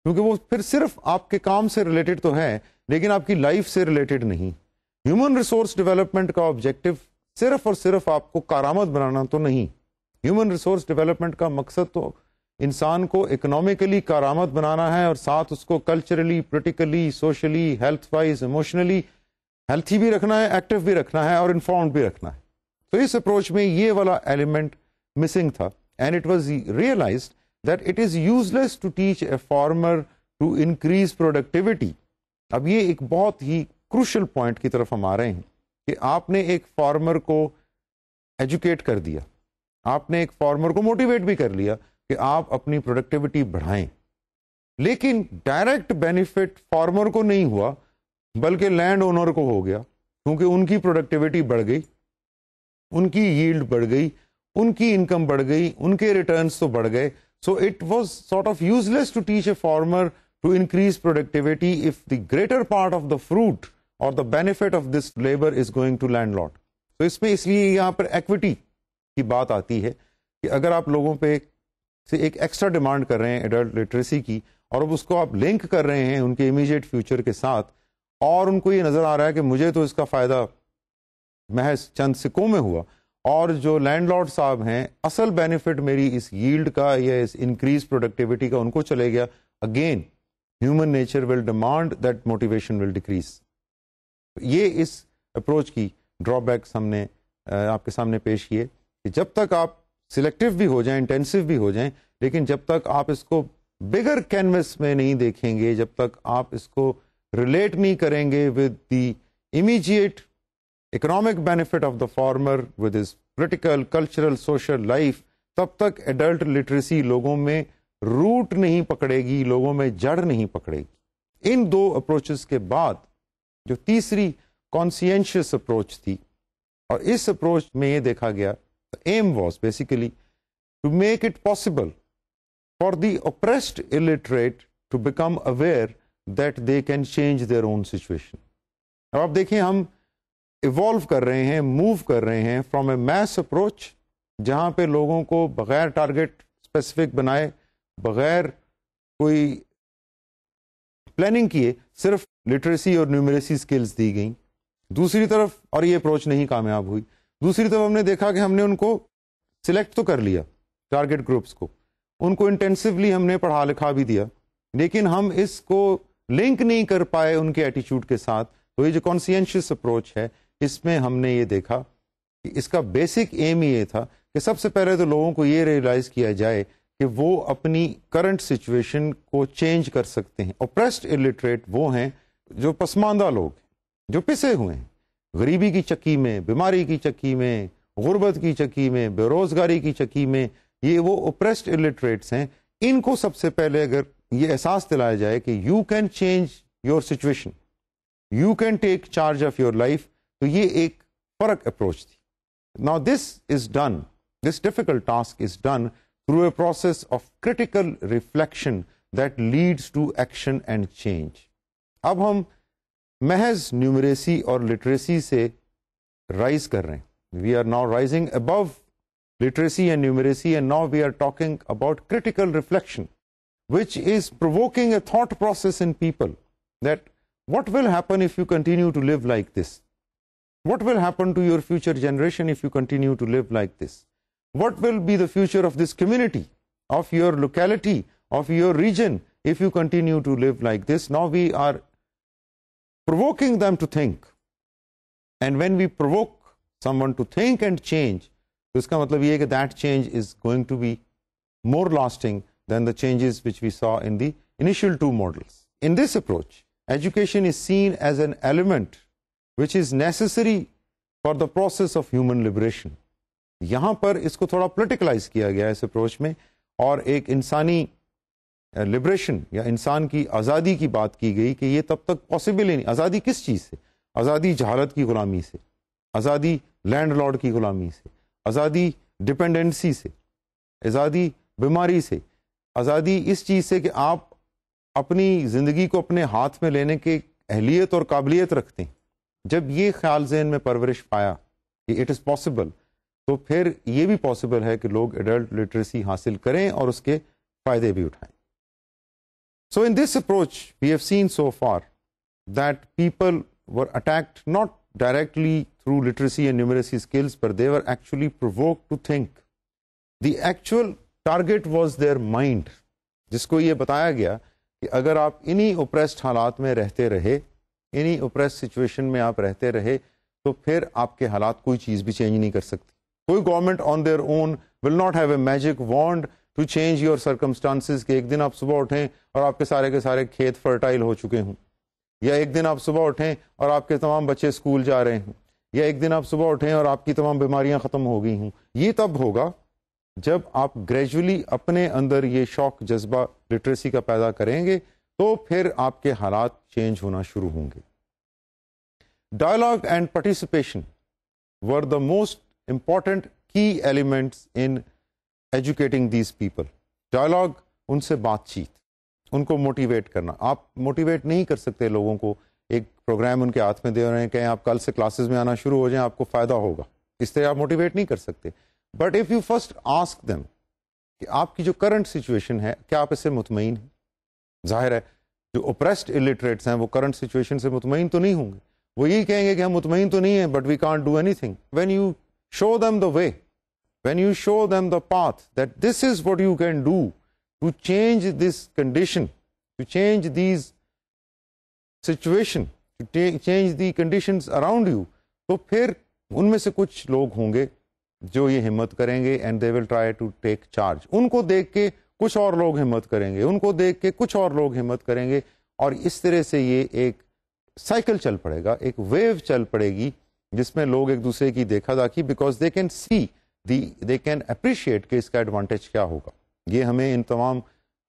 A: کیونکہ وہ پھر صرف آپ کے کام سے ریلیٹڈ تو ہے لیکن آپ کی لائف سے ریلیٹڈ نہیں. ہیومن ریسورس ڈیولپمنٹ کا آبجیکٹو صرف اور صرف آپ کو کارآمد بنانا تو نہیں. ہیومن ریسورس ڈیولپمنٹ کا مقصد تو انسان کو اکنامیکلی کارآمد بنانا ہے، اور ساتھ اس کو culturally, politically, socially, health wise, emotionally healthy بھی رکھنا ہے، ایکٹیو بھی رکھنا ہے اور انفارمڈ بھی رکھنا ہے. تو اس اپروچ میں یہ والا ایلیمنٹ مسنگ تھا، and it was realised that it is useless to teach a farmer to increase productivity. اب یہ ایک بہت ہی کروشل پوائنٹ کی طرف ہم آ رہے ہیں کہ آپ نے ایک فارمر کو ایجوکیٹ کر دیا، آپ نے ایک فارمر کو موٹیویٹ بھی کر لیا کہ آپ اپنی پروڈکٹیوٹی بڑھائیں، لیکن ڈائریکٹ بینیفٹ فارمر کو نہیں ہوا بلکہ لینڈ اونر کو ہو گیا، کیونکہ ان کی پروڈکٹیوٹی بڑھ گئی، ان کی ییلڈ بڑھ گئی، ان کی انکم بڑھ گئی، ان کے ریٹرنز تو بڑھ گئے. So it was sort of useless to teach a farmer to increase productivity if the greater part of the fruit or the benefit of this labor is going to landlord. تو اس میں اس لیے یہاں پر equity کی بات آتی ہے کہ اگر آپ لوگوں پہ سے ایک ایکسٹرا ڈیمانڈ کر رہے ہیں ایڈلٹ لٹریسی کی، اور اب اس کو آپ لنک کر رہے ہیں ان کے امیجیٹ فیوچر کے ساتھ، اور ان کو یہ نظر آ رہا ہے کہ مجھے تو اس کا فائدہ محض چند سکوں میں ہوا، اور جو لینڈ لارڈ صاحب ہیں اصل بینیفٹ میری اس ییلڈ کا یا اس انکریز پروڈکٹیوٹی کا ان کو چلے گیا، again human nature will demand that motivation will decrease. یہ اس اپروچ کی ڈرا بیکس ہم نے آپ کے سامنے پیش کیے کہ جب تک آپ سلیکٹو بھی ہو جائیں، انٹینسو بھی ہو جائیں، لیکن جب تک آپ اس کو بگر کینوس میں نہیں دیکھیں گے، جب تک آپ اس کو ریلیٹ نہیں کریں گے with the immediate economic benefit of the farmer with his political, cultural, social life، تب تک ایڈلٹ لٹریسی لوگوں میں روٹ نہیں پکڑے گی، لوگوں میں جڑ نہیں پکڑے گی. ان دو اپروچز کے بعد جو تیسری کانسیئنشیس اپروچ تھی، اور اس اپروچ میں یہ دیکھا گیا aim was basically to make it possible for the oppressed illiterate to become aware that they can change their own situation. اب آپ دیکھیں ہم ایوالو کر رہے ہیں، موو کر رہے ہیں فرام اے میس اپروچ جہاں پہ لوگوں کو بغیر ٹارگیٹ اسپیسیفک بنائے، بغیر کوئی پلاننگ کیے صرف لٹریسی اور نیومریسی اسکلز دی گئیں. دوسری طرف، اور یہ اپروچ نہیں کامیاب ہوئی، دوسری طرف ہم نے دیکھا کہ ہم نے ان کو سلیکٹ تو کر لیا ٹارگیٹ گروپس کو، ان کو انٹینسولی ہم نے پڑھا لکھا بھی دیا، لیکن ہم اس کو لنک نہیں کر پائے ان کے ایٹیچیوڈ کے ساتھ. تو یہ جو کانسیئنشیس اپروچ ہے، اس میں ہم نے یہ دیکھا کہ اس کا بیسک ایم ہی یہ تھا کہ سب سے پہلے تو لوگوں کو یہ ریئلائز کیا جائے کہ وہ اپنی کرنٹ سچویشن کو چینج کر سکتے ہیں. اوپریسڈ الٹریٹ وہ ہیں جو پسماندہ لوگ ہیں، جو پسے ہوئے ہیں غریبی کی چکی میں، بیماری کی چکی میں، غربت کی چکی میں، بے روزگاری کی چکی میں. یہ وہ اوپریسڈ الٹریٹس ہیں. ان کو سب سے پہلے اگر یہ احساس دلایا جائے کہ you can change your situation, you can take charge of your life, تو یہ ایک فرق اپروچ تھی. Now this is done, this difficult task is done through a process of critical reflection that leads to action and change. اب ہم محض numeracy اور literacy سے رائز کر رہے ہیں. We are now rising above literacy and numeracy, and now we are talking about critical reflection, which is provoking a thought process in people that what will happen if you continue to live like this? What will happen to your future generation if you continue to live like this? What will be the future of this community, of your locality, of your region if you continue to live like this? Now we are provoking them to think. And when we provoke someone to think and change, تو اس کا مطلب یہ ہے کہ that change is going to be more lasting than the changes which we saw in the initial two models. In this approach, education is seen as an element which is necessary for the process of human liberation. یہاں پر اس کو تھوڑا پولیٹیکلائز کیا گیا اس approach میں، اور ایک انسانی liberation یا انسان کی آزادی کی بات کی گئی کہ یہ تب تک پاسبل ہی نہیں. آزادی کس چیز سے؟ آزادی جہالت کی غلامی سے، آزادی لینڈ لارڈ کی غلامی سے، آزادی ڈپینڈنسی سے، آزادی بیماری سے، آزادی اس چیز سے کہ آپ اپنی زندگی کو اپنے ہاتھ میں لینے کی اہلیت اور قابلیت رکھتے ہیں. جب یہ خیال ذہن میں پرورش پایا کہ اٹ از پاسبل، تو پھر یہ بھی پاسبل ہے کہ لوگ ایڈلٹ لٹریسی حاصل کریں اور اس کے فائدے بھی اٹھائیں. So in this approach we have seen so for that people were attacked not directly through literacy and numeracy skills, پر they were actually provoked to think. The actual target was their mind, جس کو یہ بتایا گیا کہ اگر آپ انہی اوپریسڈ حالات میں رہتے رہے، انہی اوپریس سچویشن میں آپ رہتے رہے، تو پھر آپ کے حالات کوئی چیز بھی چینج نہیں کر سکتی. کوئی government on their own will not have a magic wand to change your circumstances کہ ایک دن آپ صبح اٹھیں اور آپ کے سارے کھیت فرٹائل ہو چکے ہوں، یا ایک دن آپ صبح اٹھیں اور آپ کے تمام بچے اسکول جا رہے ہوں، یا ایک دن آپ صبح اٹھیں اور آپ کی تمام بیماریاں ختم ہو گئی ہوں. یہ تب ہوگا جب آپ گریجولی اپنے اندر یہ شوق جذبہ لٹریسی کا پیدا کریں گے، تو پھر آپ کے حالات چینج ہونا شروع ہوں گے. Dialogue and participation were the most important key elements in educating these people. Dialogue, ان سے بات چیت، ان کو موٹیویٹ کرنا. آپ موٹیویٹ نہیں کر سکتے لوگوں کو ایک پروگرام ان کے ہاتھ میں دے رہے ہیں کہ آپ کل سے کلاسز میں آنا شروع ہو جائیں, آپ کو فائدہ ہوگا, اس طرح آپ موٹیویٹ نہیں کر سکتے. But if you first ask them کہ آپ کی جو کرنٹ سچویشن ہے کیا آپ اس سے مطمئن ہیں؟ ظاہر ہے جو اوپریسڈ الٹریٹس ہیں وہ کرنٹ سچویشن سے مطمئن تو نہیں ہوں گے, وہ یہی کہیں گے کہ ہم مطمئن تو نہیں ہیں but we can't do anything. When you show them the way, when you show them the path that this is what you can do to change this condition, to change these situation, to change the conditions around you, تو پھر ان میں سے کچھ لوگ ہوں گے جو یہ ہمت کریں گے and they will try to take charge. ان کو دیکھ کے کچھ اور لوگ ہمت کریں گے, ان کو دیکھ کے کچھ اور لوگ ہمت کریں گے, اور اس طرح سے یہ ایک سائیکل چل پڑے گا, ایک ویو چل پڑے گی جس میں لوگ ایک دوسرے کی دیکھا داکھی, because they can see they can appreciate کہ اس کا ایڈوانٹیج کیا ہوگا. یہ ہمیں ان تمام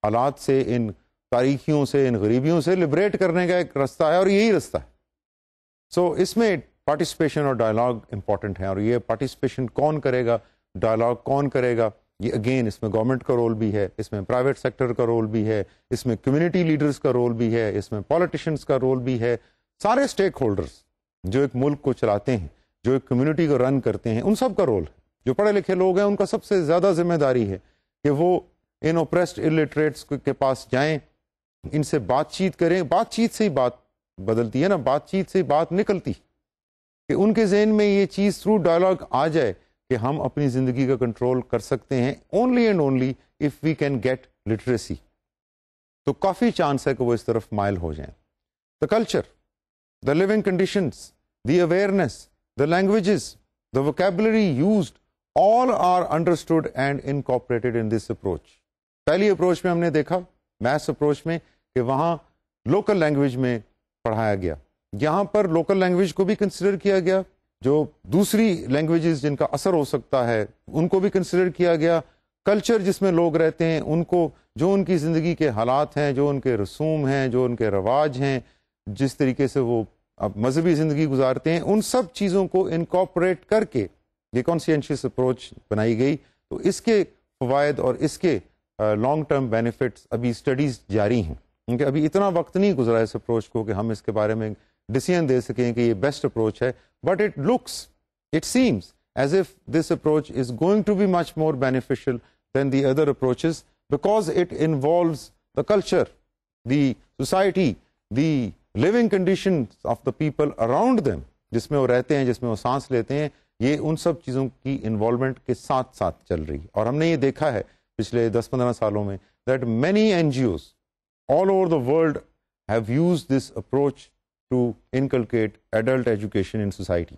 A: حالات سے, ان تاریخیوں سے, ان غریبیوں سے لبریٹ کرنے کا ایک رستہ ہے, اور یہی رستہ ہے. سو اس میں پارٹیسپیشن اور ڈائلاگ امپورٹنٹ ہے, اور یہ پارٹیسپیشن کون کرے گا, ڈائلاگ کون کرے گا, یہ اگین اس میں گورنمنٹ کا رول بھی ہے, اس میں پرائیویٹ سیکٹر کا رول بھی ہے, اس میں کمیونٹی لیڈرز کا رول بھی ہے, اس میں پولیٹیشینس کا رول بھی ہے. سارے اسٹیک ہولڈرز جو ایک ملک کو چلاتے ہیں, جو ایک کمیونٹی کو رن کرتے ہیں, ان سب کا رول ہے. جو پڑھے لکھے لوگ ہیں ان کا سب سے زیادہ ذمہ داری ہے کہ وہ ان اوپریسڈ الٹریٹس کے پاس جائیں, ان سے بات چیت کریں. بات چیت سے ہی بات بدلتی ہے نا, بات چیت سے ہی بات نکلتی, کہ ان کے ذہن میں یہ چیز تھرو ڈائلاگ آ جائے کہ ہم اپنی زندگی کا کنٹرول کر سکتے ہیں only and only if we can get literacy. تو کافی چانس ہے کہ وہ اس طرف مائل ہو جائیں. The culture, the living conditions, the awareness, the languages, the vocabulary used, all are understood and incorporated in this approach. پہلی اپروچ میں ہم نے دیکھا, میتھس اپروچ میں, کہ وہاں لوکل لینگویج میں پڑھایا گیا. یہاں پر لوکل لینگویج کو بھی کنسیڈر کیا گیا, جو دوسری لینگویجز جن کا اثر ہو سکتا ہے ان کو بھی کنسیڈر کیا گیا. کلچر جس میں لوگ رہتے ہیں ان کو, جو ان کی زندگی کے حالات ہیں, جو ان کے رسوم ہیں, جو ان کے رواج ہیں, جس طریقے سے وہ اب مذہبی زندگی گزارتے ہیں, ان سب چیزوں کو انکارپوریٹ کر کے یہ کانسینشیس اپروچ بنائی گئی. تو اس کے فوائد اور اس کے لانگ ٹرم بینیفٹس ابھی اسٹڈیز جاری ہیں, کیونکہ ابھی اتنا وقت نہیں گزرا اس اپروچ کو کہ ہم اس کے بارے میں ڈیسیژن دے سکیں کہ یہ بیسٹ اپروچ ہے. But it looks, it seems as if this approach is going to be much more beneficial than the other approaches, because it involves the culture, the society, the living conditions of the people around them, جس میں وہ رہتے ہیں, جس میں وہ سانس لیتے ہیں. یہ ان سب چیزوں کی انوالومنٹ کے ساتھ ساتھ چل رہی ہے. اور ہم نے یہ دیکھا ہے پچھلے 10-15 سالوں میں that many N G Os all over the world have use this approach to inculcate adult education in society.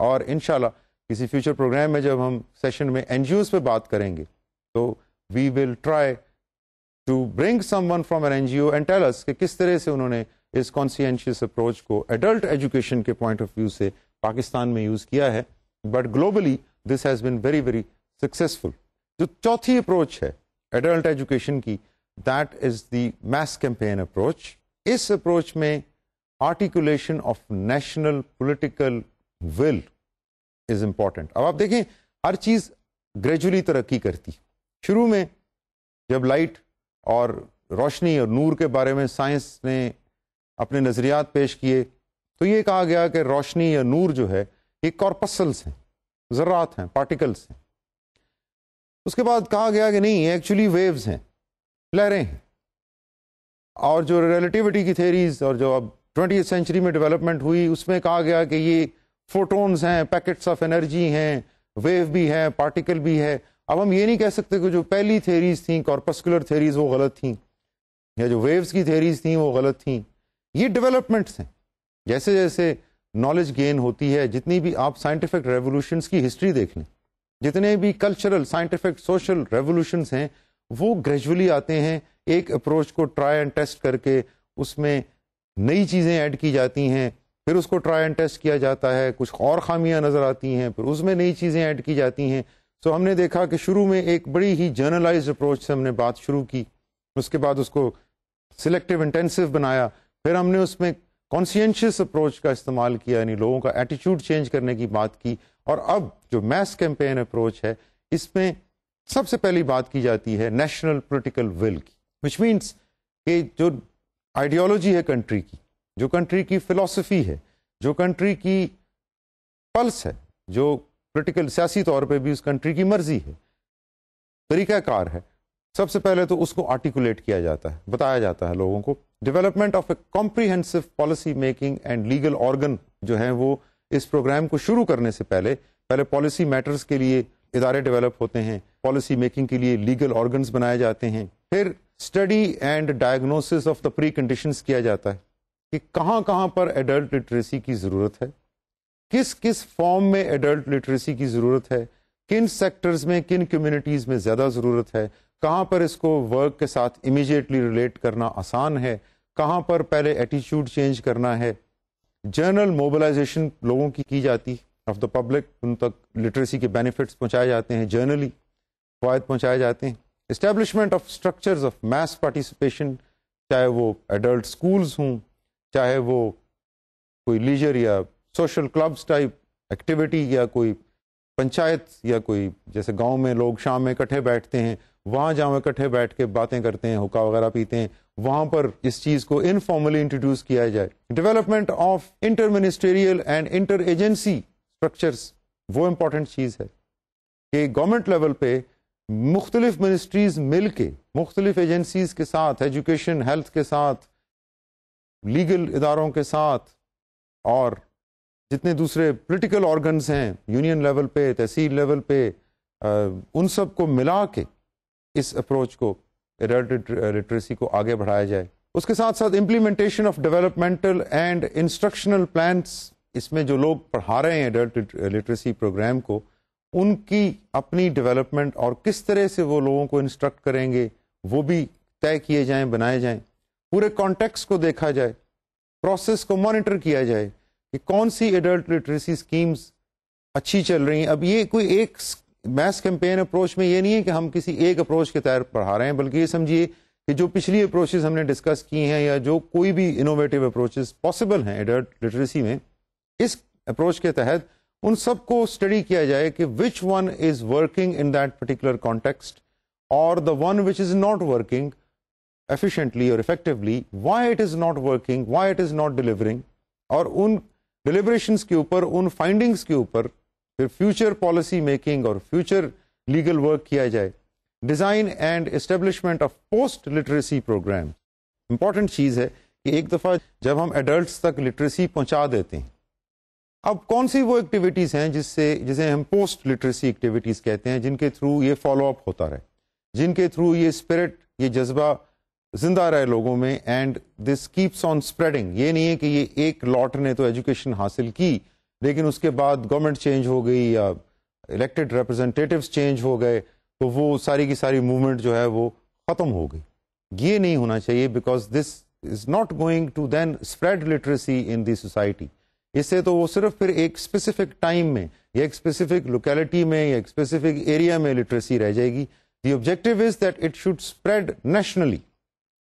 A: اور انشاءاللہ کسی فیوچر پروگرام میں جب ہم سیشن میں این جی اوز پہ بات کریں گے تو we will try to bring someone from an N G O and tell us کہ کس طرح سے انہوں نے اس کانسینشیس اپروچ کو ایڈلٹ ایجوکیشن کے پوائنٹ آف ویو سے پاکستان میں یوز کیا ہے. But globally this has been very very successful. جو چوتھی اپروچ ہے ایڈلٹ ایجوکیشن کی, that is the mass campaign approach. اس اپروچ میں articulation of national political will is important. اب آپ دیکھیں ہر چیز گریجولی ترقی کرتی. شروع میں جب لائٹ اور روشنی اور نور کے بارے میں سائنس نے اپنے نظریات پیش کیے تو یہ کہا گیا کہ روشنی یا نور جو ہے یہ کارپسلز ہیں, ذرات ہیں, پارٹیکلز ہیں. اس کے بعد کہا گیا کہ نہیں, ایکچولی ویوز ہیں, لہریں ہیں. اور جو ریلیٹیوٹی کی تھیریز اور جو اب 20th سینچری میں ڈیولپمنٹ ہوئی اس میں کہا گیا کہ یہ فوٹونز ہیں, پیکٹس آف انرجی ہیں, ویو بھی ہے, پارٹیکل بھی ہے. اب ہم یہ نہیں کہہ سکتے کہ جو پہلی تھیریز تھیں کارپسکولر تھیریز وہ غلط تھیں, یا جو ویوز کی تھیریز تھیں وہ غلط تھیں. یہ ڈیولپمنٹس ہیں. جیسے جیسے نالج گین ہوتی ہے, جتنی بھی آپ سائنٹیفک ریولوشنس کی ہسٹری دیکھ لیں, جتنے بھی کلچرل, سائنٹیفک, سوشل ریولوشنس ہیں وہ گریجولی آتے ہیں. ایک اپروچ کو ٹرائی اینڈ ٹیسٹ کر کے اس میں نئی چیزیں ایڈ کی جاتی ہیں, پھر اس کو ٹرائی اینڈ ٹیسٹ کیا جاتا ہے, کچھ اور خامیاں نظر آتی ہیں, پھر اس میں نئی چیزیں ایڈ کی جاتی ہیں. سو ہم نے دیکھا کہ شروع میں ایک بڑی ہی جرنلائزڈ اپروچ سے ہم نے بات شروع کی, اس کے بعد اس کو سلیکٹیو انٹینسو بنایا, پھر ہم نے اس میں کانسینشیس اپروچ کا استعمال کیا, یعنی لوگوں کا ایٹیٹیوڈ چینج کرنے کی بات کی. اور اب جو میس کیمپین اپروچ ہے اس میں سب سے پہلی بات کی جاتی ہے نیشنل پولیٹیکل ول کی, وچ مینس کہ جو آئیڈیالوجی ہے کنٹری کی, جو کنٹری کی فلسفی ہے، جو کنٹری کی پلس ہے، جو پولیٹیکل سیاسی طور پہ بھی اس کنٹری کی مرضی ہے، طریقہ کار ہے، سب سے پہلے تو اس کو آرٹیکولیٹ کیا جاتا ہے، بتایا جاتا ہے لوگوں کو. Development of a comprehensive policy making and legal organ جو ہیں وہ اس پروگرام کو شروع کرنے سے پہلے پالیسی میٹرز کے لیے ادارے ڈیولپ ہوتے ہیں، پالیسی میکنگ کے لیے لیگل آرگنز بنائے جاتے ہیں، پھر study and diagnosis of the preconditions کیا جاتا ہے کہ کہاں کہاں پر ایڈلٹ لٹریسی کی ضرورت ہے، کس کس فارم میں ایڈلٹ لٹریسی کی ضرورت ہے، کن سیکٹرز میں، کن کمیونٹیز میں زیادہ ضرورت ہے، کہاں پر اس کو ورک کے ساتھ امیجیٹلی ریلیٹ کرنا آسان ہے، کہاں پر پہلے ایٹیچیوڈ چینج کرنا ہے. جرنل موبلائزیشن لوگوں کی جاتی آف دا پبلک، ان تک لٹریسی کے بینیفٹس پہنچائے جاتے ہیں، جرنلی فوائد پہنچائے جاتے ہیں. Establishment of structures of mass participation, چاہے وہ ایڈلٹ اسکولز ہوں، چاہے وہ کوئی لیجر یا سوشل کلبس ٹائپ ایکٹیویٹی، یا کوئی پنچایت، یا کوئی جیسے گاؤں میں لوگ شام میں اکٹھے بیٹھتے ہیں، وہاں جہاں اکٹھے بیٹھ کے باتیں کرتے ہیں، حقہ وغیرہ پیتے ہیں، وہاں پر اس چیز کو انفارملی انٹروڈیوس کیا جائے. Development of interministerial and interagency structures, وہ امپورٹنٹ چیز ہے کہ گورنمنٹ لیول پہ مختلف منسٹریز مل کے مختلف ایجنسیز کے ساتھ، ایجوکیشن، ہیلتھ کے ساتھ، لیگل اداروں کے ساتھ، اور جتنے دوسرے پولیٹیکل آرگنز ہیں یونین لیول پہ، تحصیل لیول پہ، ان سب کو ملا کے اس اپروچ کو، ایڈلٹ لٹریسی کو آگے بڑھایا جائے. اس کے ساتھ ساتھ implementation of developmental and instructional plans, اس میں جو لوگ پڑھا رہے ہیں ایڈلٹ لٹریسی پروگرام کو، ان کی اپنی ڈیولپمنٹ اور کس طرح سے وہ لوگوں کو انسٹرکٹ کریں گے وہ بھی طے کیے جائیں، بنائے جائیں. پورے کانٹیکس کو دیکھا جائے، پروسیس کو مانیٹر کیا جائے کہ کون سی ایڈلٹ لٹریسی اسکیمز اچھی چل رہی ہیں. اب یہ کوئی ایک میس کیمپین اپروچ میں یہ نہیں ہے کہ ہم کسی ایک اپروچ کے تحت پڑھا رہے ہیں، بلکہ یہ سمجھیے کہ جو پچھلی اپروچز ہم نے ڈسکس کی ہیں، یا جو کوئی بھی انوویٹیو اپروچز پاسبل ہیں ایڈلٹ لٹریسی میں، اس اپروچ کے تحت ان سب کو اسٹڈی کیا جائے کہ which one is working in that particular context, اور the one which is not working efficiently اور effectively, why it is not working, why it is not delivering, اور ان deliberations کے اوپر، ان findings کے اوپر پھر future policy making اور future legal work کیا جائے. Design and establishment of post literacy programme, important چیز ہے کہ ایک دفعہ جب ہم ایڈلٹس تک لٹریسی پہنچا دیتے ہیں، اب کون سی وہ ایکٹیویٹیز ہیں جسے ہم پوسٹ لٹریسی ایکٹیویٹیز کہتے ہیں، جن کے تھرو یہ فالو اپ ہوتا رہے، جن کے تھرو یہ اسپرٹ، یہ جذبہ زندہ رہے لوگوں میں، and this keeps on spreading. یہ نہیں ہے کہ یہ ایک لاٹ نے تو ایجوکیشن حاصل کی لیکن اس کے بعد گورنمنٹ چینج ہو گئی یا الیکٹڈ ریپرزینٹیٹیوز چینج ہو گئے تو وہ ساری کی ساری موومنٹ جو ہے وہ ختم ہو گئی. یہ نہیں ہونا چاہیے، because this is not going to then spread literacy in the society. اس سے تو وہ صرف پھر ایک اسپیسیفک ٹائم میں یا ایک اسپیسیفک لوکیلٹی میں یا ایک اسپیسیفک ایریا میں لٹریسی رہ جائے گی. The objective is that it should spread nationally.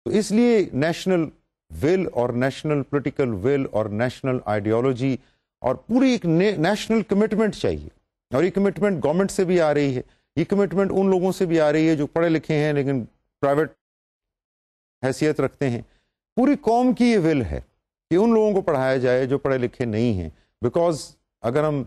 A: تو اس لیے نیشنل ول اور نیشنل پولیٹیکل ول اور نیشنل آئیڈیالوجی اور پوری ایک نیشنل کمٹمنٹ چاہیے، اور یہ کمٹمنٹ گورنمنٹ سے بھی آ رہی ہے، یہ کمٹمنٹ ان لوگوں سے بھی آ رہی ہے جو پڑھے لکھے ہیں لیکن پرائیویٹ حیثیت رکھتے ہیں. پوری قوم کی یہ ول ہے کہ ان لوگوں کو پڑھایا جائے جو پڑھے لکھے نہیں ہیں. بیکاز اگر ہم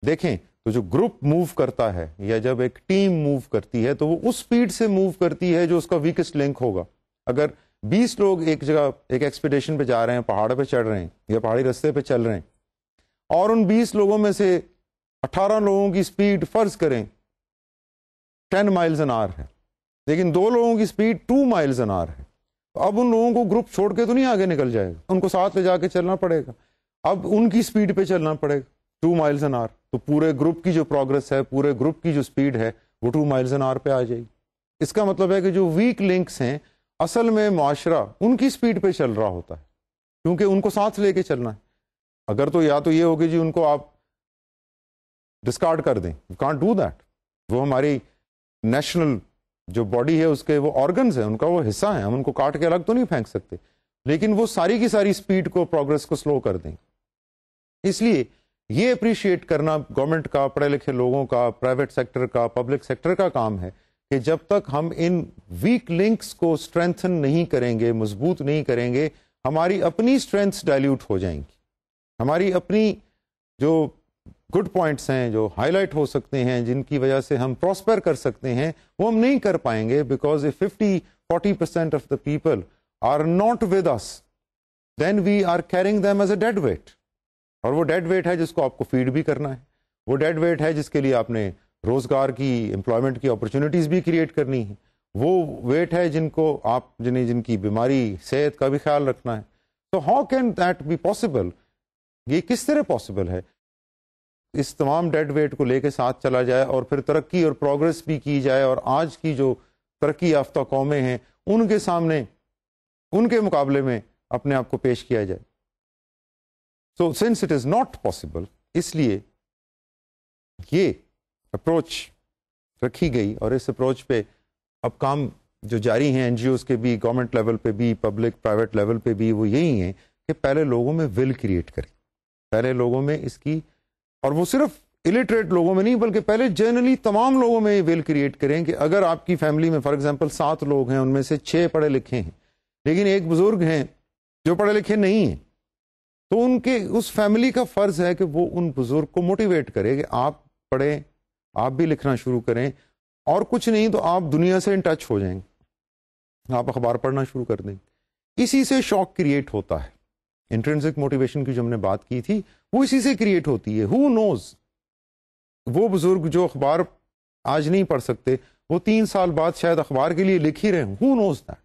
A: دیکھیں تو جو گروپ موو کرتا ہے یا جب ایک ٹیم موو کرتی ہے تو وہ اس سپیڈ سے موو کرتی ہے جو اس کا ویکسٹ لنک ہوگا. اگر 20 لوگ ایک جگہ ایک ایکسپیڈیشن پہ جا رہے ہیں، پہاڑ پہ چڑھ رہے ہیں یا پہاڑی رستے پہ چل رہے ہیں، اور ان 20 لوگوں میں سے 18 لوگوں کی سپیڈ فرض کریں 10 miles an hour ہے، لیکن 2 لوگوں کی سپیڈ 2 miles an hour ہے، اب ان لوگوں کو گروپ چھوڑ کے تو نہیں آگے نکل جائے گا، ان کو ساتھ لے جا کے چلنا پڑے گا. اب ان کی سپیڈ پہ چلنا پڑے گا 2 miles an hour، تو پورے گروپ کی جو پروگرس ہے، پورے گروپ کی جو سپیڈ ہے وہ 2 miles an hour پہ آ جائے گی. اس کا مطلب ہے کہ جو ویک لنکس ہیں اصل میں معاشرہ ان کی سپیڈ پہ چل رہا ہوتا ہے کیونکہ ان کو ساتھ لے کے چلنا ہے. اگر تو یا تو یہ ہوگی جی ان کو آپ ڈسکارڈ کر دیں، یو کانٹ ڈو دیٹ. وہ ہماری نیشنل جو باڈی ہے اس کے وہ آرگنز ہیں، ان کا وہ حصہ ہیں، ہم ان کو کاٹ کے الگ تو نہیں پھینک سکتے، لیکن وہ ساری کی ساری سپیڈ کو، پروگرس کو سلو کر دیں. اس لیے یہ اپریشیٹ کرنا گورنمنٹ کا، پڑھے لکھے لوگوں کا، پرائیویٹ سیکٹر کا، پبلک سیکٹر کا کام ہے کہ جب تک ہم ان ویک لنکس کو اسٹرینتھن نہیں کریں گے، مضبوط نہیں کریں گے، ہماری اپنی اسٹرینتھس ڈائلیوٹ ہو جائیں گی. ہماری اپنی جو گڈ پوائنٹس ہیں جو ہائی لائٹ ہو سکتے ہیں جن کی وجہ سے ہم پراسپر کر سکتے ہیں وہ ہم نہیں کر پائیں گے, because 50-40% of the people are not with us, then we are carrying them as a dead weight. اور وہ ڈیڈ ویٹ ہے جس کو آپ کو فیڈ بھی کرنا ہے, وہ ڈیڈ ویٹ ہے جس کے لیے آپ نے روزگار کی, امپلائمنٹ کی اپرچونیٹیز بھی کریٹ کرنی ہے, وہ ویٹ ہے جن کو آپ جن کی بیماری صحت کا بھی خیال رکھنا ہے. تو how can that be possible? یہ کس طرح پاسبل ہے اس تمام ڈیڈ ویٹ کو لے کے ساتھ چلا جائے اور پھر ترقی اور پروگرس بھی کی جائے, اور آج کی جو ترقی یافتہ قومیں ہیں ان کے سامنے ان کے مقابلے میں اپنے آپ کو پیش کیا جائے. So since it is not possible, اس لیے یہ اپروچ رکھی گئی, اور اس اپروچ پہ اب کام جو جاری ہیں این جی اوز کے بھی, گورنمنٹ لیول پہ بھی, پبلک پرائیویٹ لیول پہ بھی, وہ یہی ہیں کہ پہلے لوگوں میں ول کریٹ کریں, پہلے لوگوں میں اس کی, اور وہ صرف الٹریٹ لوگوں میں نہیں بلکہ پہلے جنرلی تمام لوگوں میں یہ ول کریٹ کریں کہ اگر آپ کی فیملی میں فار ایگزامپل 7 لوگ ہیں, ان میں سے 6 پڑھے لکھے ہیں لیکن ایک بزرگ ہیں جو پڑھے لکھے نہیں ہیں, تو ان کے اس فیملی کا فرض ہے کہ وہ ان بزرگ کو موٹیویٹ کرے کہ آپ پڑھیں, آپ بھی لکھنا شروع کریں, اور کچھ نہیں تو آپ دنیا سے ان ٹچ ہو جائیں گے, آپ اخبار پڑھنا شروع کر دیں. اسی سے شوق کریٹ ہوتا ہے. انٹرنسک موٹیویشن کی جو ہم نے بات کی تھی وہ اسی سے کریٹ ہوتی ہے. ہو نوز, وہ بزرگ جو اخبار آج نہیں پڑھ سکتے وہ 3 سال بعد شاید اخبار کے لیے لکھ ہی رہے ہوں. ہو نوز دیٹ.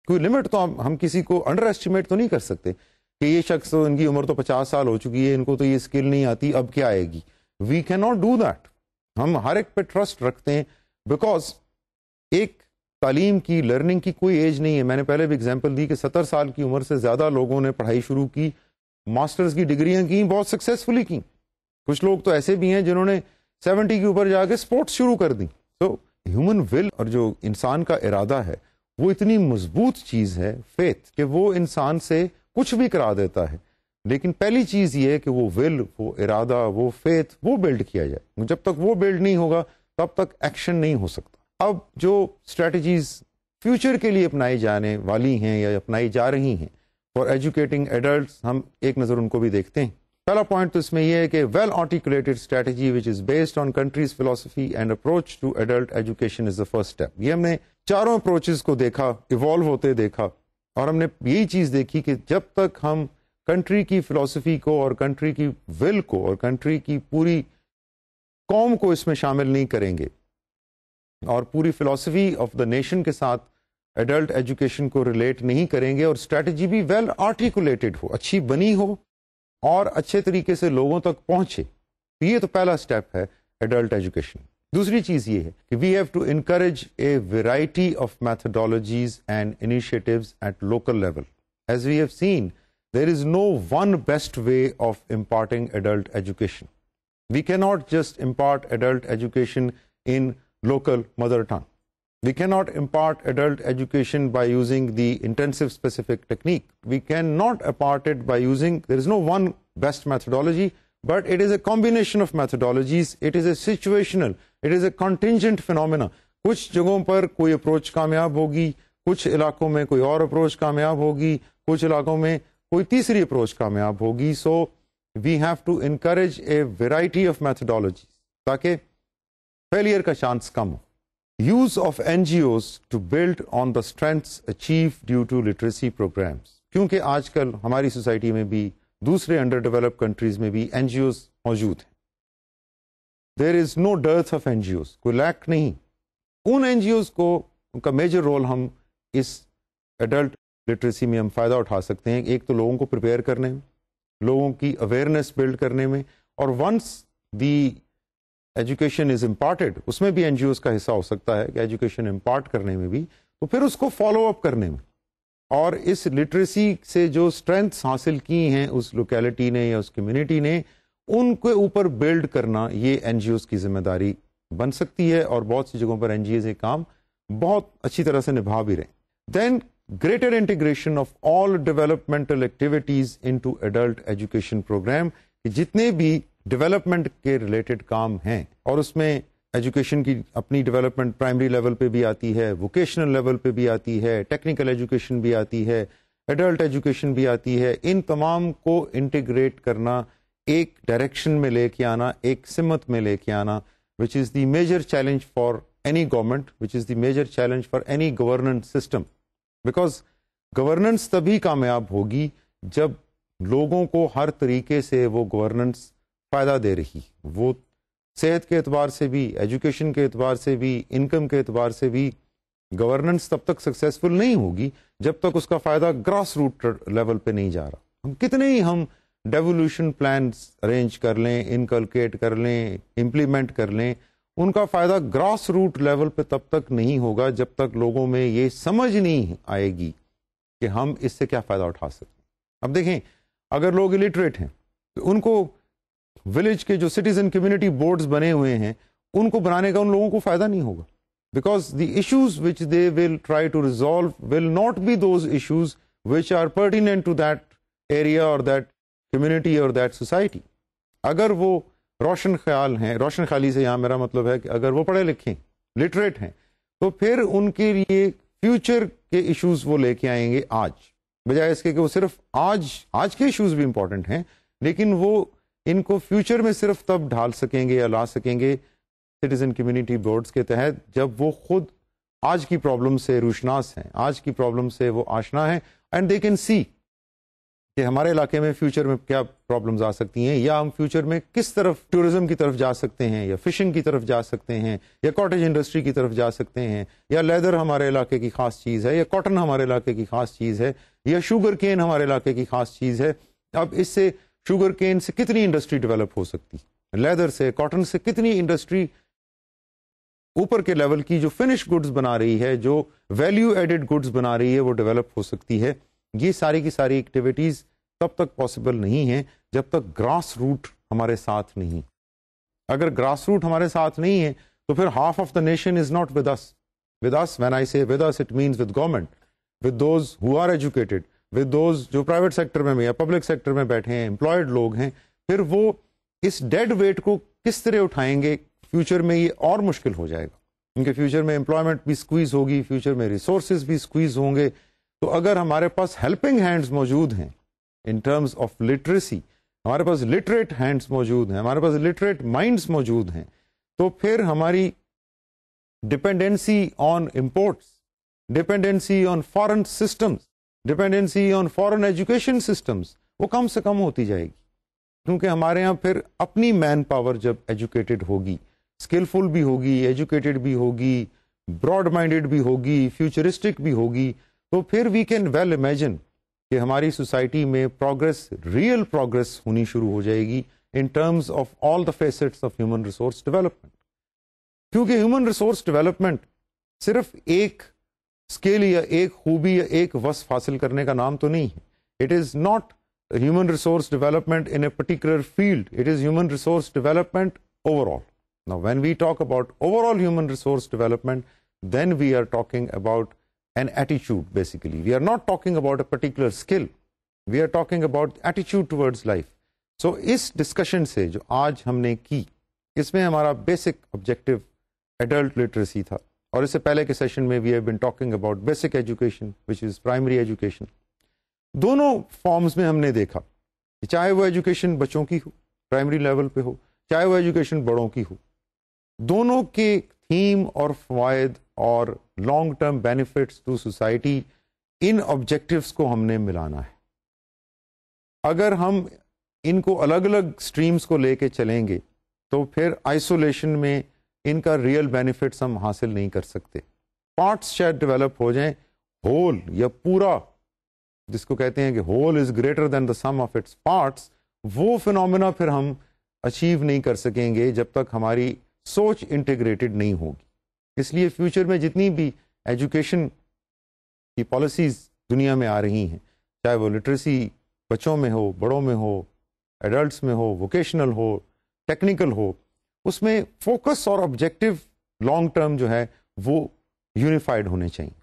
A: کوئی لمٹ تو ہم کسی کو انڈر ایسٹیمیٹ تو نہیں کر سکتے کہ یہ شخص, ان کی عمر تو 50 سال ہو چکی ہے, ان کو تو یہ اسکل نہیں آتی, اب کیا آئے گی. We can not do that. ہم ہر ایک پہ ٹرسٹ رکھتے ہیں, بیکاز ایک تعلیم کی, لرننگ کی کوئی ایج نہیں ہے. میں نے پہلے بھی اگزامپل دی کہ 70 سال کی عمر سے زیادہ لوگوں نے پڑھائی شروع کی, ماسٹرز کی ڈگریاں کی, بہت سکسیسفلی کی. کچھ لوگ تو ایسے بھی ہیں جنہوں نے 70 کے اوپر جا کے اسپورٹس شروع کر دی. سو ہیومن ول, اور جو انسان کا ارادہ ہے وہ اتنی مضبوط چیز ہے, فیتھ, کہ وہ انسان سے کچھ بھی کرا دیتا ہے. لیکن پہلی چیز یہ ہے کہ وہ ول, وہ ارادہ, وہ فیتھ, وہ بلڈ کیا جائے. جب تک وہ بلڈ نہیں ہوگا تب تک ایکشن نہیں ہو سکتا. اب جو اسٹریٹجیز فیوچر کے لیے اپنائی جانے والی ہیں یا اپنائی جا رہی ہیں فار ایجوکیٹنگ ایڈلٹس, ہم ایک نظر ان کو بھی دیکھتے ہیں. پہلا پوائنٹ تو اس میں یہ ہے کہ well articulated strategy which is based on country's philosophy and approach to adult education is the first step. یہ ہم نے چاروں اپروچز کو دیکھا, ایوالو ہوتے دیکھا, اور ہم نے یہی چیز دیکھی کہ جب تک ہم کنٹری کی فلاسفی کو اور کنٹری کی ول کو اور کنٹری کی پوری قوم کو اس میں شامل نہیں کریں گے, اور پوری فلاسفی آف دا نیشن کے ساتھ ایڈلٹ ایجوکیشن کو ریلیٹ نہیں کریں گے, اور اسٹریٹجی بھی ویل آرٹیکولیٹڈ ہو, اچھی بنی ہو, اور اچھے طریقے سے لوگوں تک پہنچے. یہ تو پہلا اسٹیپ ہے ایڈلٹ ایجوکیشن. دوسری چیز یہ ہے کہ we have to encourage a variety of methodologies and initiatives at local level. As we have seen, there is no one best way of imparting adult education. We cannot just impart adult education in local mother tongue. We cannot impart adult education by using the intensive specific technique. We cannot impart it by using, there is no one best methodology, but it is a combination of methodologies. It is a situational, it is a contingent phenomena. کچھ جگہوں پر کوئی approach کامیاب ہوگی, کچھ علاقوں میں کوئی اور اپروچ کامیاب ہوگی, کچھ علاقوں میں کوئی تیسری اپروچ کامیاب ہوگی. So we have to encourage a variety of methodology تاکہ فیلئر کا چانس کم ہو. Use of N G Os to build on the strengths achieve due to literacy programmes. کیونکہ آج کل ہماری سوسائٹی میں بھی, دوسرے انڈر ڈیولپ کنٹریز میں بھی این جی اوز موجود ہیں. There is no dearth of N G Os, کوئی لیک نہیں. ان این جی اوز کو, ان کا میجر رول ہم اس ایڈلٹ لٹریسی میں ہم فائدہ اٹھا سکتے ہیں. ایک تو لوگوں کو پریپیئر کرنے میں, لوگوں کی اویئرنیس بلڈ کرنے میں, اور once the education is imparted, اس میں بھی این جی اوز کا حصہ ہو سکتا ہے کہ ایجوکیشن امپارٹ کرنے میں بھی, تو پھر اس کو فالو اپ کرنے میں, اور اس لٹریسی سے جو اسٹرینتھس حاصل کی ہیں اس لوکیلٹی نے یا اس کمیونٹی نے, ان کے اوپر بلڈ کرنا, یہ این جی اوز کی ذمہ داری بن سکتی ہے. اور بہت سی جگہوں پر این جی اوز یہ کام بہت اچھی طرح سے نبھا بھی رہے ہیں. دین greater integration of all developmental activities into adult education program, کہ جتنے بھی ڈیولپمنٹ کے ریلیٹڈ کام ہیں, اور اس میں ایجوکیشن کی اپنی ڈیولپمنٹ پرائمری لیول پہ بھی آتی ہے, ووکیشنل لیول پہ بھی آتی ہے, ٹیکنیکل ایجوکیشن بھی آتی ہے, ایڈلٹ ایجوکیشن بھی آتی ہے. ان تمام کو انٹیگریٹ کرنا, ایک ڈائریکشن میں لے کے آنا, ایک سمت میں لے کے آنا, which is the major challenge for any government, which is the major challenge for any governance system. Because governance تبھی کامیاب ہوگی جب لوگوں کو ہر طریقے سے وہ گورننس فائدہ دے رہی, وہ صحت کے اعتبار سے بھی, ایجوکیشن کے اعتبار سے بھی, انکم کے اعتبار سے بھی. گورننس تب تک سکسیسفل نہیں ہوگی جب تک اس کا فائدہ گراس روٹ لیول پہ نہیں جا رہا. ہم کتنے ہی ڈیولیوشن پلانس ارینج کر لیں, انکلکیٹ کر لیں, امپلیمنٹ کر لیں, ان کا فائدہ گراس روٹ لیول پہ تب تک نہیں ہوگا جب تک لوگوں میں یہ سمجھ نہیں آئے گی کہ ہم اس سے کیا فائدہ اٹھا سکتے ہیں. اب دیکھیں, اگر لوگ الٹریٹ ہیں تو ان کو ولیج کے جو سٹیزن کمیونٹی بورڈز بنے ہوئے ہیں ان کو بنانے کا ان لوگوں کو فائدہ نہیں ہوگا, because the issues which they will try to resolve will not be those issues which are pertinent to that area اور دیٹ کمیونٹی اور دیٹ سوسائٹی. اگر وہ روشن خیال ہیں, روشن خیالی سے یہاں میرا مطلب ہے کہ اگر وہ پڑھے لکھے لٹریٹ ہیں تو پھر ان کے لیے فیوچر کے ایشوز وہ لے کے آئیں گے آج, بجائے اس کے کہ وہ صرف آج کے ایشوز بھی امپورٹنٹ ہیں لیکن وہ ان کو فیوچر میں صرف تب ڈھال سکیں گے یا لا سکیں گے سٹیزن کمیونٹی بورڈز کے تحت جب وہ خود آج کی پرابلم سے روشناس ہیں, آج کی پرابلم سے وہ آشنا ہیں, اینڈ دے کین سی کہ ہمارے علاقے میں فیوچر میں کیا پرابلمز آ سکتی ہیں, یا ہم فیوچر میں کس طرف ٹورزم کی طرف جا سکتے ہیں, یا فشنگ کی طرف جا سکتے ہیں, یا کاٹیج انڈسٹری کی طرف جا سکتے ہیں, یا لیدر ہمارے علاقے کی خاص چیز ہے, یا کاٹن ہمارے علاقے کی خاص چیز ہے, یا شوگر کین ہمارے علاقے کی خاص چیز ہے. اب اس سے شوگر کین سے کتنی انڈسٹری ڈیولپ ہو سکتی, لیدر سے, کاٹن سے کتنی انڈسٹری اوپر کے لیول کی جو فنش گڈز بنا رہی ہے, جو ویلیو ایڈڈ گڈز بنا رہی ہے وہ ڈیولپ ہو سکتی ہے. یہ ساری کی ساری ایکٹیویٹیز تب تک پاسبل نہیں ہیں جب تک گراس روٹ ہمارے ساتھ نہیں. اگر گراس روٹ ہمارے ساتھ نہیں ہے تو پھر half of the nation is not with us. With us when I say with us it means with government, with those who are educated, with those جو پرائیویٹ سیکٹر میں یا پبلک سیکٹر میں بیٹھے ہیں, امپلائڈ لوگ ہیں. پھر وہ اس ڈیڈ ویٹ کو کس طرح اٹھائیں گے, فیوچر میں یہ اور مشکل ہو جائے گا, کیونکہ فیوچر میں امپلائمنٹ بھی سکویز ہوگی, فیوچر میں ریسورسز بھی سکویز ہوں گے. تو اگر ہمارے پاس ہیلپنگ ہینڈز موجود ہیں ان ٹرمز آف لٹریسی, ہمارے پاس لٹریٹ ہینڈز موجود ہیں, ہمارے پاس لٹریٹ مائنڈز موجود ہیں, تو پھر ہماری dependency on imports, dependency on foreign systems, dependency on foreign education systems وہ کم سے کم ہوتی جائے گی. کیونکہ ہمارے یہاں پھر اپنی مین پاور جب ایجوکیٹڈ ہوگی, اسکلفل بھی ہوگی, ایجوکیٹڈ بھی ہوگی, براڈ مائنڈیڈ بھی ہوگی, فیوچرسٹک بھی ہوگی, تو پھر وی کین ویل امیجن کہ ہماری سوسائٹی میں پروگرس, ریئل پروگرس ہونی شروع ہو جائے گی in terms of all the facets of human resource development. کیونکہ ہیومن ریسورس ڈیولپمنٹ صرف ایک اسکل یا ایک خوبی یا ایک وصف حاصل کرنے کا نام تو نہیں ہے. It is not human resource development in a particular field, it is human resource development overall. Now when we talk about overall human resource development, then we are talking about an attitude basically. We are not talking about a particular skill, we are talking about attitude towards life. So us discussion سے جو آج ہم نے کی, اس میں ہمارا basic objective adult literacy تھا, اور اس سے پہلے کے سیشن میں we have been talking about basic education which is primary education. دونوں فارمز میں ہم نے دیکھا کہ چاہے وہ ایجوکیشن بچوں کی ہو, پرائمری لیول پہ ہو, چاہے وہ ایجوکیشن بڑوں کی ہو, دونوں کے تھیم اور فوائد اور long term benefits to society, ان آبجیکٹیوز کو ہم نے ملانا ہے. اگر ہم ان کو الگ الگ سٹریمز کو لے کے چلیں گے تو پھر آئسولیشن میں ان کا ریئل بینیفٹس ہم حاصل نہیں کر سکتے. پارٹس شاید ڈیولپ ہو جائیں, ہول یا پورا, جس کو کہتے ہیں کہ whole is greater than the some of its parts, وہ فنومینا پھر ہم اچیو نہیں کر سکیں گے جب تک ہماری سوچ انٹیگریٹڈ نہیں ہوگی. اس لیے فیوچر میں جتنی بھی ایجوکیشن کی پالیسیز دنیا میں آ رہی ہیں, چاہے وہ لٹریسی بچوں میں ہو, بڑوں میں ہو, ایڈلٹس میں ہو, ووکیشنل ہو, ٹیکنیکل ہو, اس میں فوکس اور آبجیکٹو لانگ ٹرم جو ہے وہ یونیفائڈ ہونے چاہیے,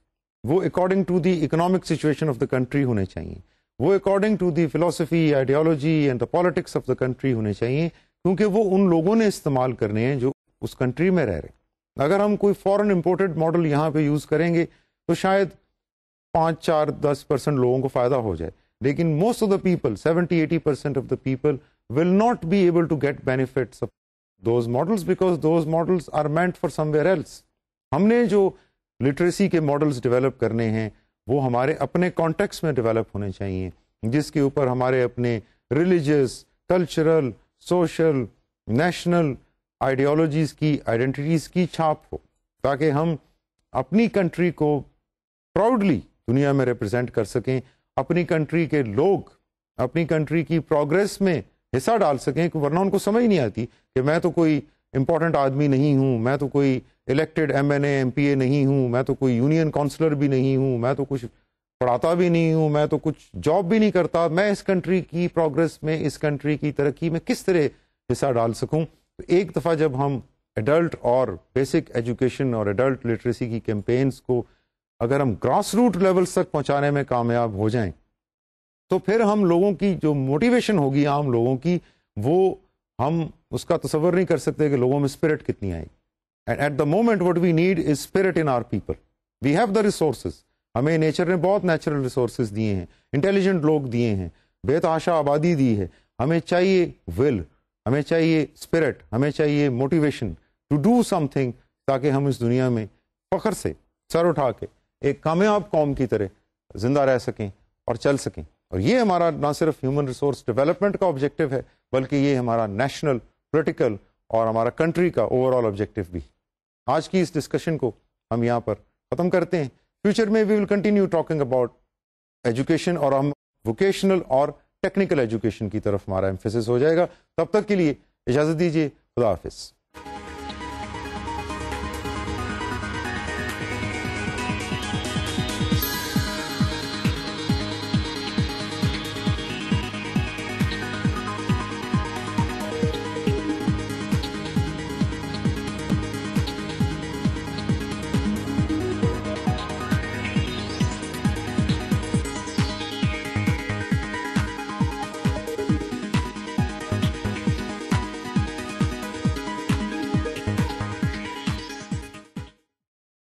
A: وہ according to the economic situation of the country ہونے چاہیے, وہ according to the philosophy, ideology and the politics of the country ہونے چاہیے, کیونکہ وہ ان لوگوں نے استعمال کرنے ہیں جو اس کنٹری میں رہ رہے ہیں. اگر ہم کوئی فورن امپورٹڈ ماڈل یہاں پہ یوز کریں گے تو شاید 5-4-10% لوگوں کو فائدہ ہو جائے. لیکن most of the people 70-80% of the people will not be able to get benefits of those models because those models are meant for somewhere else. ہم نے جو لٹریسی کے ماڈلس ڈیولپ کرنے ہیں وہ ہمارے اپنے کانٹیکس میں ڈیولپ ہونے چاہیے, جس کے اوپر ہمارے اپنے religious, cultural, social, national ideologies کی, آئیڈینٹیٹیز کی چھاپ ہو, تاکہ ہم اپنی کنٹری کو پراؤڈلی دنیا میں ریپرزینٹ کر سکیں, اپنی کنٹری کے لوگ اپنی کنٹری کی پروگرس میں حصہ ڈال سکیں, ورنہ ان کو سمجھ نہیں آتی کہ میں تو کوئی امپورٹنٹ آدمی نہیں ہوں, میں تو کوئی الیکٹڈ ایم پی اے نہیں ہوں, میں تو کوئی یونین کونسلر بھی نہیں ہوں, میں تو کچھ پڑھاتا بھی نہیں ہوں, میں تو کچھ جاب بھی نہیں کرتا, میں اس کنٹری کی پروگرس میں, اس کنٹری کی ترقی میں کس طرح حصہ ڈال سکوں. تو ایک دفعہ جب ہم ایڈلٹ اور بیسک ایجوکیشن اور ایڈلٹ لٹریسی کی کیمپینز کو اگر ہم گراس روٹ لیولز تک پہنچانے میں کامیاب ہو جائیں, تو پھر ہم لوگوں کی جو موٹیویشن ہوگی عام لوگوں کی, وہ ہم اس کا تصور نہیں کر سکتے کہ لوگوں میں اسپرٹ کتنی آئے. And at the moment what we need is spirit in our people. We have the resources, ہمیں نیچر نے بہت نیچرل ریسورسز دیے ہیں, انٹیلیجنٹ لوگ دیے ہیں, بے تحاشا آبادی دی ہے. ہمیں چاہیے ول, ہمیں چاہیے اسپرٹ, ہمیں چاہیے motivation to do something, تاکہ ہم اس دنیا میں فخر سے سر اٹھا کے ایک کامیاب قوم کی طرح زندہ رہ سکیں اور چل سکیں. اور یہ ہمارا نہ صرف ہیومن ریسورس ڈیولپمنٹ کا آبجیکٹو ہے, بلکہ یہ ہمارا نیشنل, پولیٹیکل اور ہمارا کنٹری کا اوور آل آبجیکٹو بھی. آج کی اس ڈسکشن کو ہم یہاں پر ختم کرتے ہیں. فیوچر میں we will continue talking about education, اور ہم ووکیشنل اور ٹیکنیکل ایجوکیشن کی طرف ہمارا ایمفیسس ہو جائے گا. تب تک کے لیے اجازت دیجیے, خدا حافظ.